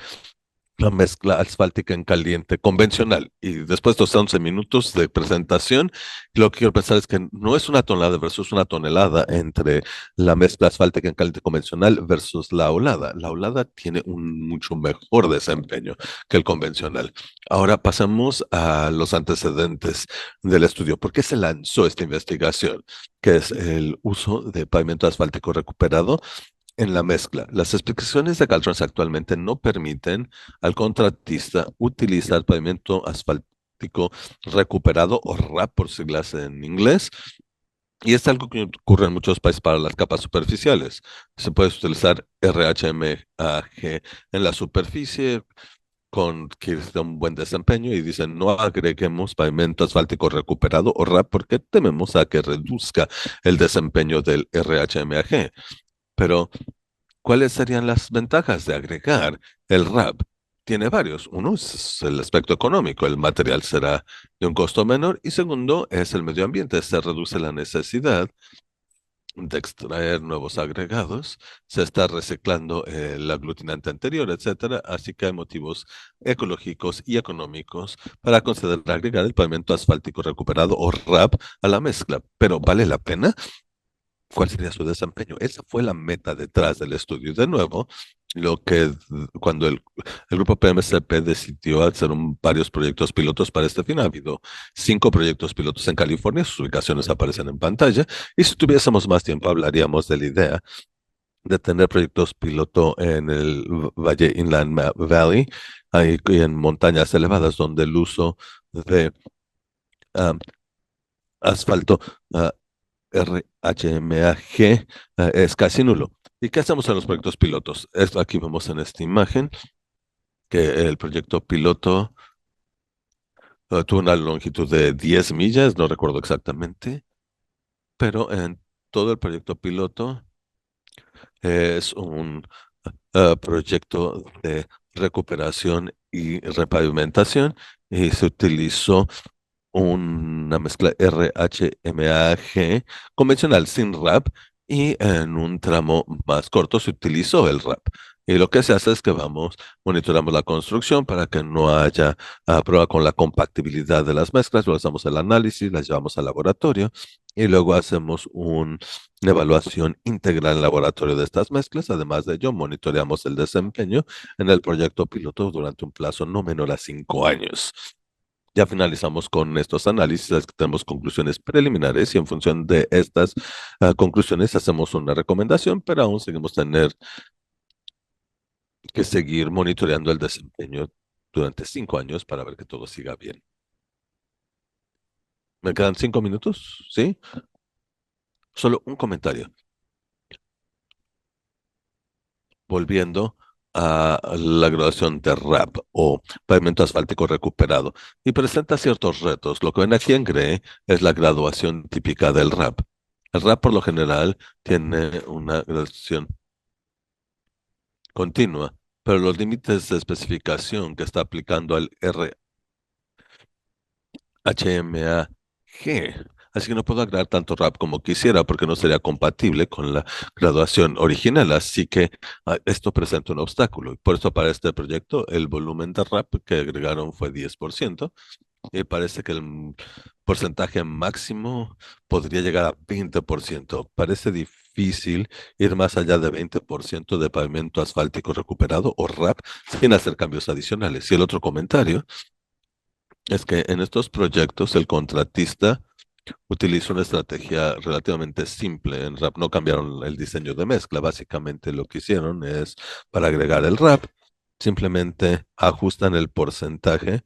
la mezcla asfáltica en caliente convencional. Y después de estos 11 minutos de presentación, lo que quiero pensar es que no es una tonelada versus una tonelada entre la mezcla asfáltica en caliente convencional versus la aulada. La aulada tiene un mucho mejor desempeño que el convencional. Ahora pasamos a los antecedentes del estudio. ¿Por qué se lanzó esta investigación? Que es el uso de pavimento asfáltico recuperado en la mezcla. Las especificaciones de Caltrans actualmente no permiten al contratista utilizar pavimento asfáltico recuperado o RAP por siglas en inglés Y es algo que ocurre en muchos países para las capas superficiales. Se puede utilizar RHMAG en la superficie con que da un buen desempeño y dicen no agreguemos pavimento asfáltico recuperado o RAP porque tememos a que reduzca el desempeño del RHMAG. Pero ¿cuáles serían las ventajas de agregar el RAP? Tiene varios. Uno es el aspecto económico, el material será de un costo menor y segundo es el medio ambiente, se reduce la necesidad de extraer nuevos agregados, se está reciclando el aglutinante anterior, etcétera, así que hay motivos ecológicos y económicos para considerar agregar el pavimento asfáltico recuperado o RAP a la mezcla. Pero ¿vale la pena? ¿Cuál sería su desempeño? Esa fue la meta detrás del estudio. Y de nuevo, lo que cuando el grupo PMCP decidió hacer varios proyectos pilotos para este fin, ha habido 5 proyectos pilotos en California, sus ubicaciones aparecen en pantalla, y si tuviésemos más tiempo hablaríamos de la idea de tener proyectos piloto en el Valle Inland Valley, ahí en montañas elevadas donde el uso de um, asfalto RHMAG es casi nulo. ¿Y qué hacemos en los proyectos pilotos? Aquí vemos en esta imagen que el proyecto piloto tuvo una longitud de 10 millas, no recuerdo exactamente, pero en todo el proyecto piloto es un proyecto de recuperación y repavimentación y se utilizó una mezcla RHMAG convencional sin RAP y en un tramo más corto se utilizó el RAP. Y lo que se hace es que monitoramos la construcción para que no haya prueba con la compatibilidad de las mezclas, luego hacemos el análisis, las llevamos al laboratorio y luego hacemos una evaluación integral en laboratorio de estas mezclas. Además de ello, monitoreamos el desempeño en el proyecto piloto durante un plazo no menor a 5 años. Ya finalizamos con estos análisis, tenemos conclusiones preliminares y en función de estas conclusiones hacemos una recomendación, pero aún seguimos tener que seguir monitoreando el desempeño durante 5 años para ver que todo siga bien. ¿Me quedan 5 minutos? ¿Sí? Solo un comentario. Volviendo a la graduación de RAP o pavimento asfáltico recuperado y presenta ciertos retos. Lo que ven aquí en gray es la graduación típica del RAP. El RAP por lo general tiene una graduación continua, pero los límites de especificación que está aplicando al RHMAG. Así que no puedo agregar tanto RAP como quisiera porque no sería compatible con la graduación original. Así que esto presenta un obstáculo. Y por eso para este proyecto el volumen de RAP que agregaron fue 10%. Y parece que el porcentaje máximo podría llegar a 20%. Parece difícil ir más allá de 20% de pavimento asfáltico recuperado o RAP sin hacer cambios adicionales. Y el otro comentario es que en estos proyectos el contratista utiliza una estrategia relativamente simple. En RAP no cambiaron el diseño de mezcla. Básicamente lo que hicieron es, para agregar el RAP, simplemente ajustan el porcentaje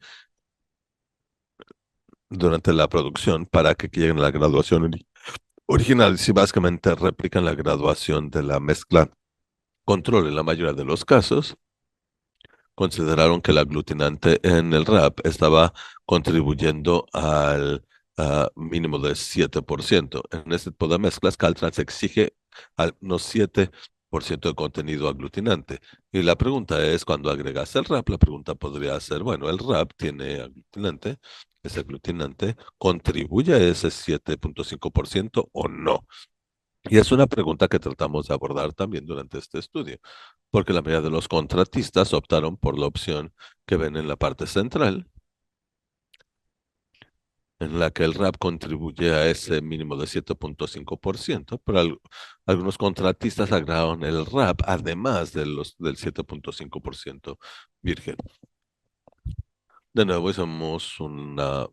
durante la producción para que lleguen a la graduación original. Si básicamente replican la graduación de la mezcla control en la mayoría de los casos, consideraron que el aglutinante en el RAP estaba contribuyendo al mínimo de 7%. En este tipo de mezclas, Caltrans exige al menos 7% de contenido aglutinante. Y la pregunta es, cuando agregas el RAP, la pregunta podría ser, bueno, el RAP tiene aglutinante, ese aglutinante contribuye a ese 7.5% o no. Y es una pregunta que tratamos de abordar también durante este estudio, porque la mayoría de los contratistas optaron por la opción que ven en la parte central, en la que el RAP contribuye a ese mínimo de 7.5%, pero algunos contratistas agregaron el RAP además del 7.5% virgen. De nuevo, hicimos una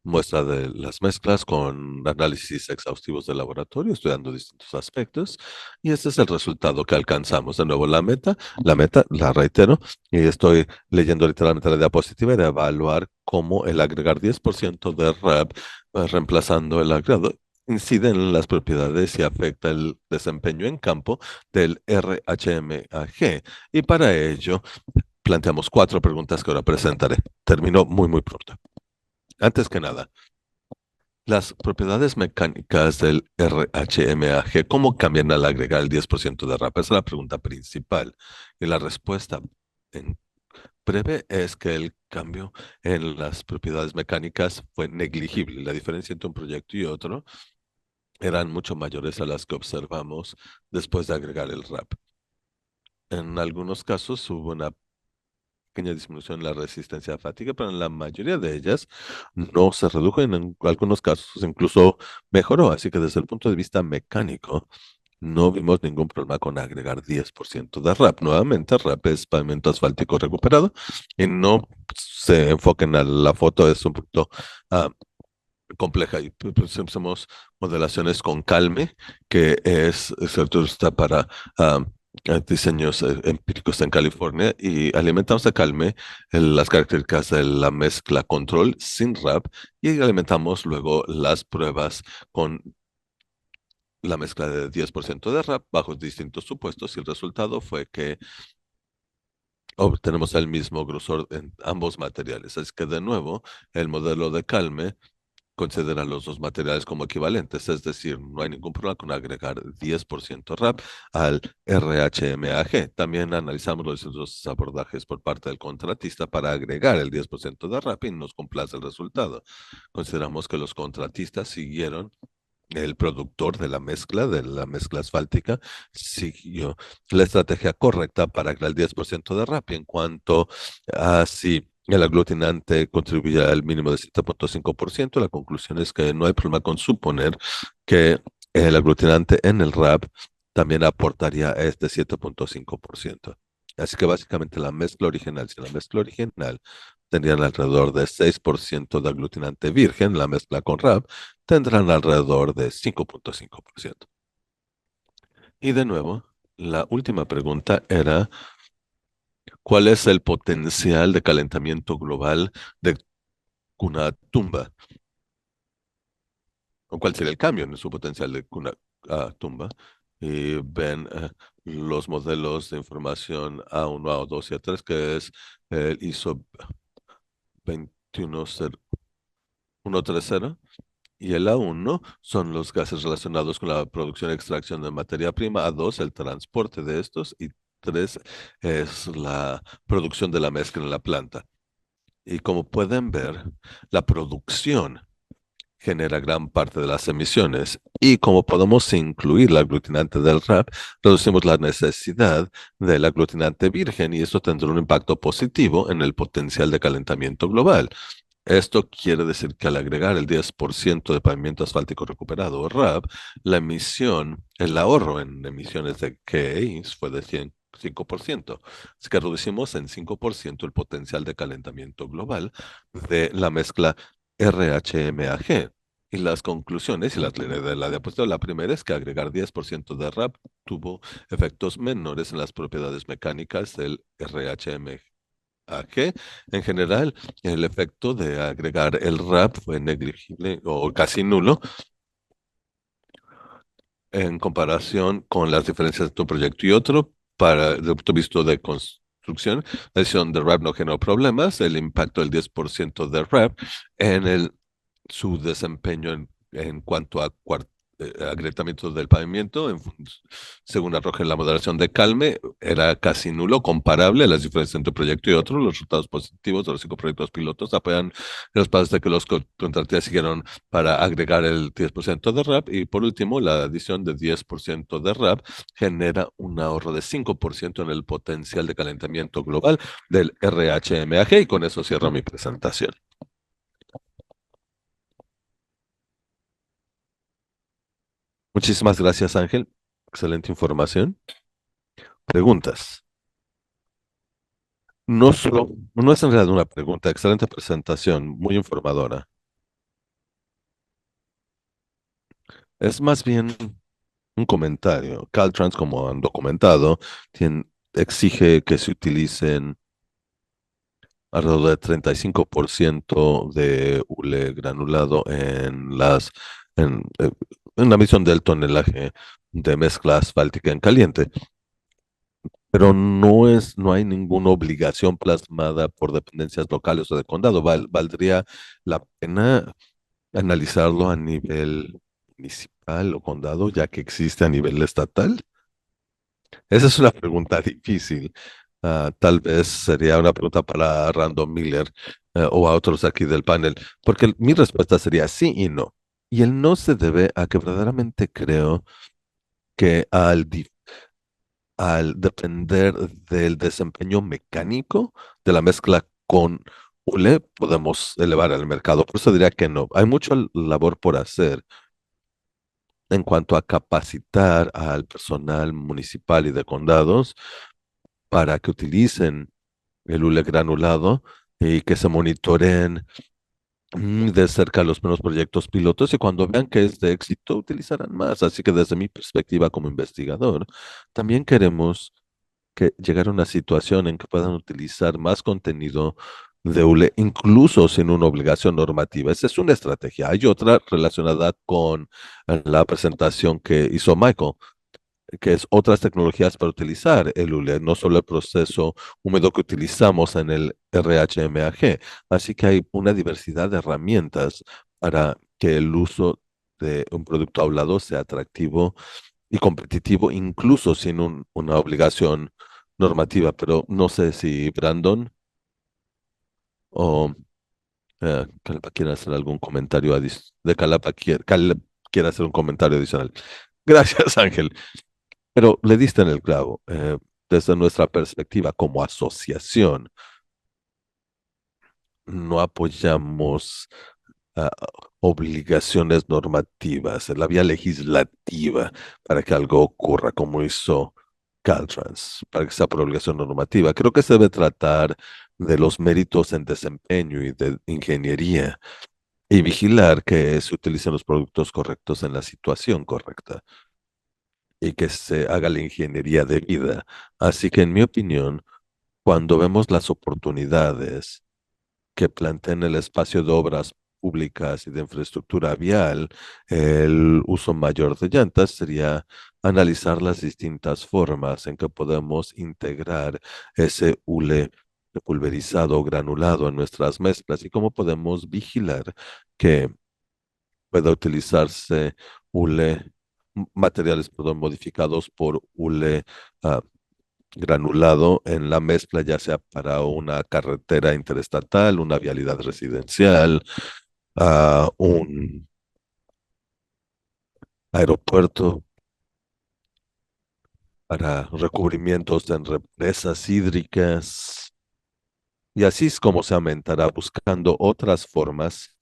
muestra de las mezclas con análisis exhaustivos de laboratorio, estudiando distintos aspectos, y este es el resultado que alcanzamos. De nuevo, la meta, la reitero, y estoy leyendo literalmente la diapositiva, de evaluar cómo el agregar 10% de RAP, reemplazando el agregado, incide en las propiedades y afecta el desempeño en campo del RHMAG. Y para ello, planteamos 4 preguntas que ahora presentaré. Termino muy pronto. Antes que nada, las propiedades mecánicas del RHMAG, ¿cómo cambian al agregar el 10% de RAP? Esa es la pregunta principal. Y la respuesta en breve es que el cambio en las propiedades mecánicas fue negligible. La diferencia entre un proyecto y otro eran mucho mayores a las que observamos después de agregar el RAP. En algunos casos hubo una pequeña disminución en la resistencia a fatiga, pero en la mayoría de ellas no se redujo, en algunos casos incluso mejoró. Así que desde el punto de vista mecánico, no vimos ningún problema con agregar 10% de RAP. Nuevamente, RAP es pavimento asfáltico recuperado y no se enfoquen a la foto, es un poquito compleja y pues, hacemos modelaciones con Calme, que es cierto, está para diseños empíricos en California y alimentamos a Calme las características de la mezcla control sin RAP y alimentamos luego las pruebas con la mezcla de 10% de RAP bajo distintos supuestos y el resultado fue que obtenemos el mismo grosor en ambos materiales. Es que de nuevo, el modelo de Calme considera los dos materiales como equivalentes, es decir, no hay ningún problema con agregar 10% RAP al RHMAG. También analizamos los distintos abordajes por parte del contratista para agregar el 10% de RAP y nos complace el resultado. Consideramos que los contratistas siguieron el productor de la mezcla asfáltica, siguió la estrategia correcta para agregar el 10% de RAP. Y en cuanto a si el aglutinante contribuye al mínimo de 7.5%, la conclusión es que no hay problema con suponer que el aglutinante en el RAP también aportaría este 7.5%. Así que básicamente la mezcla original, si la mezcla original tendrían alrededor de 6% de aglutinante virgen, la mezcla con RAP tendrán alrededor de 5.5%. Y de nuevo, la última pregunta era, ¿cuál es el potencial de calentamiento global de Cuna Tumba? ¿O cuál sería el cambio en su potencial de Cuna Tumba? Y ven los modelos de información A1, A2 y A3, que es el ISO 21130. Y el A1 son los gases relacionados con la producción y extracción de materia prima. A2, el transporte de estos. Y 3 es la producción de la mezcla en la planta. Y como pueden ver, la producción genera gran parte de las emisiones. Y como podemos incluir el aglutinante del RAP, reducimos la necesidad del aglutinante virgen y esto tendrá un impacto positivo en el potencial de calentamiento global. Esto quiere decir que al agregar el 10% de pavimento asfáltico recuperado, o RAP, la emisión, el ahorro en emisiones de KEIs fue de 5%. Así que reducimos en 5% el potencial de calentamiento global de la mezcla RHMAG. Y las conclusiones y las líneas de la diapositiva, la primera es que agregar 10% de RAP tuvo efectos menores en las propiedades mecánicas del RHMAG. En general, el efecto de agregar el RAP fue negligible o casi nulo en comparación con las diferencias entre un proyecto y otro. Para el punto de vista de construcción, la decisión de RAP no generó problemas. El impacto del 10% de RAP en su desempeño en cuanto a agrietamiento del pavimento, según arroja la moderación de Calme, era casi nulo, comparable a las diferencias entre un proyecto y otro. Los resultados positivos de los 5 proyectos pilotos apoyan los pasos de que los contratistas siguieron para agregar el 10% de RAP. Y por último, la adición de 10% de RAP genera un ahorro de 5% en el potencial de calentamiento global del RHMAG. Y con eso cierro mi presentación. Muchísimas gracias, Ángel. Excelente información. Preguntas. No es en realidad una pregunta, excelente presentación, muy informadora. Es más bien un comentario. Caltrans, como han documentado, exige que se utilicen alrededor de 35% de hule granulado en las en la medición del tonelaje de mezcla asfáltica en caliente. Pero no hay ninguna obligación plasmada por dependencias locales o de condado. Valdría la pena analizarlo a nivel municipal o condado, ya que existe a nivel estatal. Esa es una pregunta difícil. Tal vez sería una pregunta para Random Miller, o a otros aquí del panel, porque mi respuesta sería sí y no. Y el no se debe a que verdaderamente creo que al depender del desempeño mecánico de la mezcla con hule, podemos elevar al mercado. Por eso diría que no. Hay mucha labor por hacer en cuanto a capacitar al personal municipal y de condados para que utilicen el hule granulado y que se monitoreen de cerca los primeros proyectos pilotos y cuando vean que es de éxito utilizarán más. Así que desde mi perspectiva como investigador, también queremos que llegar a una situación en que puedan utilizar más contenido de hule, incluso sin una obligación normativa. Esa es una estrategia. Hay otra relacionada con la presentación que hizo Michael, que es otras tecnologías para utilizar el hule, no solo el proceso húmedo que utilizamos en el RHMAG. Así que hay una diversidad de herramientas para que el uso de un producto hablado sea atractivo y competitivo, incluso sin una obligación normativa. Pero no sé si Brandon o Calpa quiere hacer algún comentario de Caleb quiere hacer un comentario adicional. Gracias, Ángel. Pero le diste en el clavo. Desde nuestra perspectiva como asociación, no apoyamos ah, obligaciones normativas en la vía legislativa para que algo ocurra como hizo Caltrans, para que sea por obligación normativa. Creo que se debe tratar de los méritos en desempeño y de ingeniería y vigilar que se utilicen los productos correctos en la situación correcta y que se haga la ingeniería debida. Así que, en mi opinión, cuando vemos las oportunidades que plantean el espacio de obras públicas y de infraestructura vial, el uso mayor de llantas sería analizar las distintas formas en que podemos integrar ese hule pulverizado o granulado en nuestras mezclas y cómo podemos vigilar que pueda utilizarse hule, materiales, perdón, modificados por hule ah, granulado en la mezcla, ya sea para una carretera interestatal, una vialidad residencial, un aeropuerto, para recubrimientos en represas hídricas. Y así es como se aumentará buscando otras formas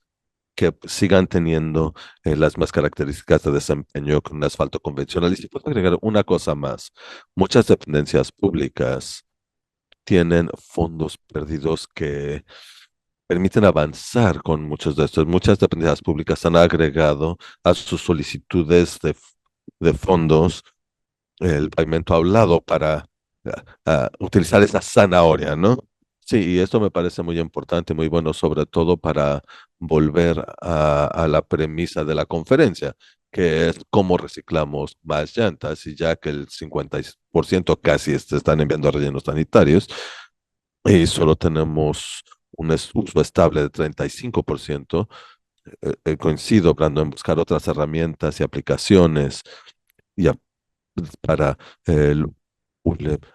que sigan teniendo las más características de desempeño con un asfalto convencional. Y si puedo agregar una cosa más, muchas dependencias públicas tienen fondos perdidos que permiten avanzar con muchos de estos. Muchas dependencias públicas han agregado a sus solicitudes de fondos el pavimento hablado para utilizar esa zanahoria, ¿no? Sí, y esto me parece muy importante, muy bueno, sobre todo para volver a la premisa de la conferencia, que es cómo reciclamos más llantas, y ya que el 50% casi se están enviando a rellenos sanitarios, y solo tenemos un uso estable de 35%, coincido, Brando, en buscar otras herramientas y aplicaciones y para el,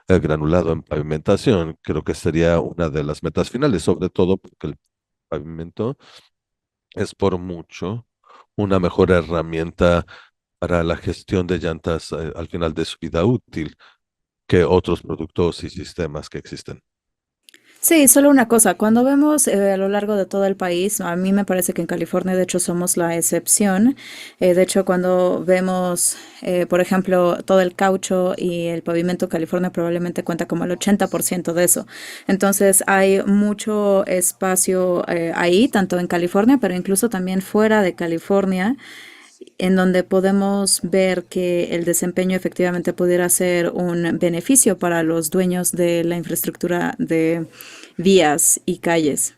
el granulado en pavimentación. Creo que sería una de las metas finales, sobre todo porque el pavimento es por mucho una mejor herramienta para la gestión de llantas al final de su vida útil que otros productos y sistemas que existen. Sí, solo una cosa, cuando vemos a lo largo de todo el país, a mí me parece que en California de hecho somos la excepción. De hecho, cuando vemos, por ejemplo, todo el caucho y el pavimento, California probablemente cuenta como el 80% de eso. Entonces hay mucho espacio ahí, tanto en California, pero incluso también fuera de California, en donde podemos ver que el desempeño efectivamente pudiera ser un beneficio para los dueños de la infraestructura de vías y calles.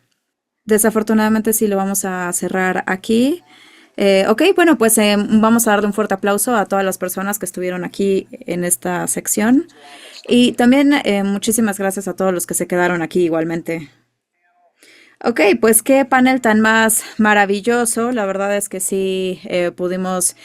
Desafortunadamente sí lo vamos a cerrar aquí. Ok, bueno, pues vamos a darle un fuerte aplauso a todas las personas que estuvieron aquí en esta sección. Y también muchísimas gracias a todos los que se quedaron aquí igualmente. Ok, pues qué panel tan más maravilloso. La verdad es que sí pudimos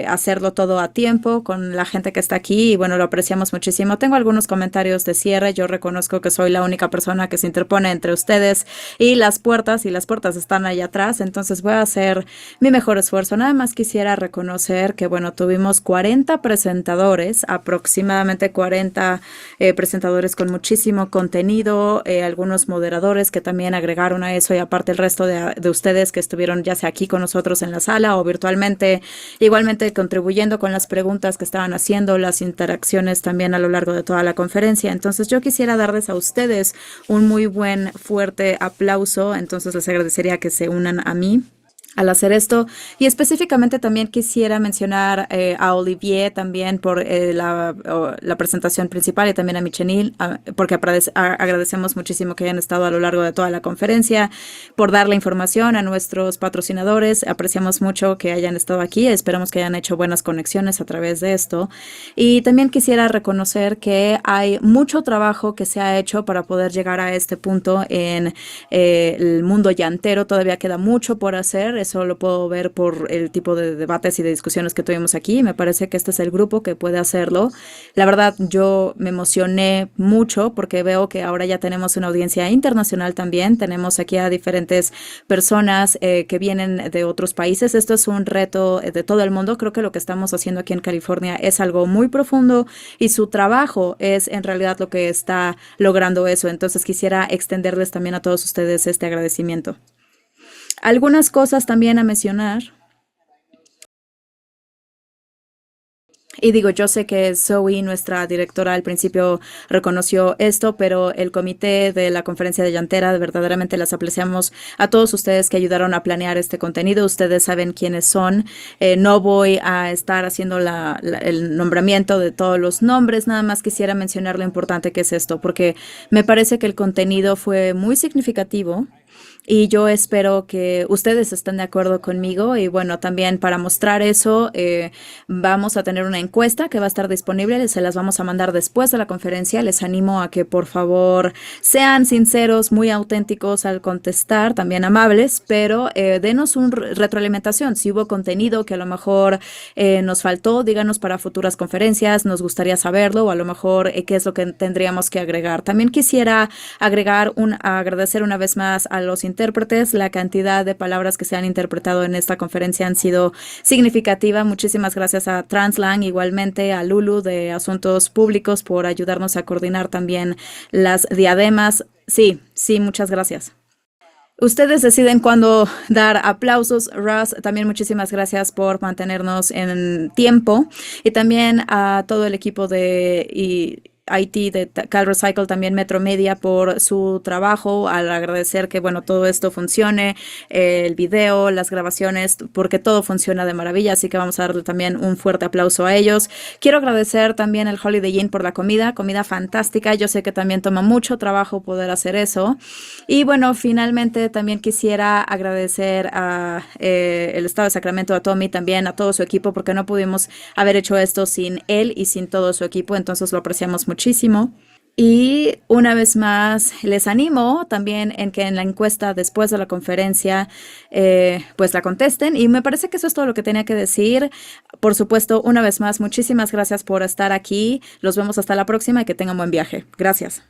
hacerlo todo a tiempo con la gente que está aquí y bueno, lo apreciamos muchísimo. Tengo algunos comentarios de cierre. Yo reconozco que soy la única persona que se interpone entre ustedes y las puertas están allá atrás, entonces voy a hacer mi mejor esfuerzo. Nada más quisiera reconocer que bueno, tuvimos 40 presentadores, aproximadamente 40 presentadores con muchísimo contenido, algunos moderadores que también agregaron a eso y aparte el resto de ustedes que estuvieron ya sea aquí con nosotros en la sala o virtualmente, igualmente contribuyendo con las preguntas que estaban haciendo, las interacciones también a lo largo de toda la conferencia. Entonces yo quisiera darles a ustedes un muy buen, fuerte aplauso. Entonces les agradecería que se unan a mí al hacer esto. Y específicamente también quisiera mencionar a Olivier también por la presentación principal y también a Michenil, porque agradecemos muchísimo que hayan estado a lo largo de toda la conferencia, por dar la información a nuestros patrocinadores. Apreciamos mucho que hayan estado aquí. Esperamos que hayan hecho buenas conexiones a través de esto. Y también quisiera reconocer que hay mucho trabajo que se ha hecho para poder llegar a este punto en el mundo llantero. Todavía queda mucho por hacer. Eso lo puedo ver por el tipo de debates y de discusiones que tuvimos aquí. Me parece que este es el grupo que puede hacerlo. La verdad, yo me emocioné mucho porque veo que ahora ya tenemos una audiencia internacional también. Tenemos aquí a diferentes personas que vienen de otros países. Esto es un reto de todo el mundo. Creo que lo que estamos haciendo aquí en California es algo muy profundo y su trabajo es en realidad lo que está logrando eso. Entonces quisiera extenderles también a todos ustedes este agradecimiento. Algunas cosas también a mencionar. Y digo, yo sé que Zoe, nuestra directora, al principio reconoció esto, pero el comité de la conferencia de Llantera, verdaderamente las apreciamos a todos ustedes que ayudaron a planear este contenido. Ustedes saben quiénes son. No voy a estar haciendo el nombramiento de todos los nombres, nada más quisiera mencionar lo importante que es esto, porque me parece que el contenido fue muy significativo. Y yo espero que ustedes estén de acuerdo conmigo y bueno, también para mostrar eso vamos a tener una encuesta que va a estar disponible, se las vamos a mandar después de la conferencia. Les animo a que por favor sean sinceros, muy auténticos al contestar, también amables, pero denos una retroalimentación. Si hubo contenido que a lo mejor nos faltó, díganos para futuras conferencias, nos gustaría saberlo o a lo mejor qué es lo que tendríamos que agregar. También quisiera agradecer una vez más a los intérpretes. La cantidad de palabras que se han interpretado en esta conferencia han sido significativa. Muchísimas gracias a Translang, igualmente a Lulu de Asuntos Públicos por ayudarnos a coordinar también las diademas. Sí, muchas gracias. Ustedes deciden cuándo dar aplausos. Russ, también muchísimas gracias por mantenernos en tiempo y también a todo el equipo de IT de Cal Recycle, también Metro Media por su trabajo al agradecer que bueno, todo esto funcione, el video, las grabaciones, porque todo funciona de maravilla, así que vamos a darle también un fuerte aplauso a ellos. Quiero agradecer también al Holiday Inn por la comida fantástica. Yo sé que también toma mucho trabajo poder hacer eso. Y bueno, finalmente también quisiera agradecer a el Estado de Sacramento, a Tommy, también a todo su equipo, porque no pudimos haber hecho esto sin él y sin todo su equipo, entonces lo apreciamos muchísimo. Y una vez más, les animo también en que en la encuesta después de la conferencia, pues la contesten. Y me parece que eso es todo lo que tenía que decir. Por supuesto, una vez más, muchísimas gracias por estar aquí. Los vemos hasta la próxima y que tengan buen viaje. Gracias.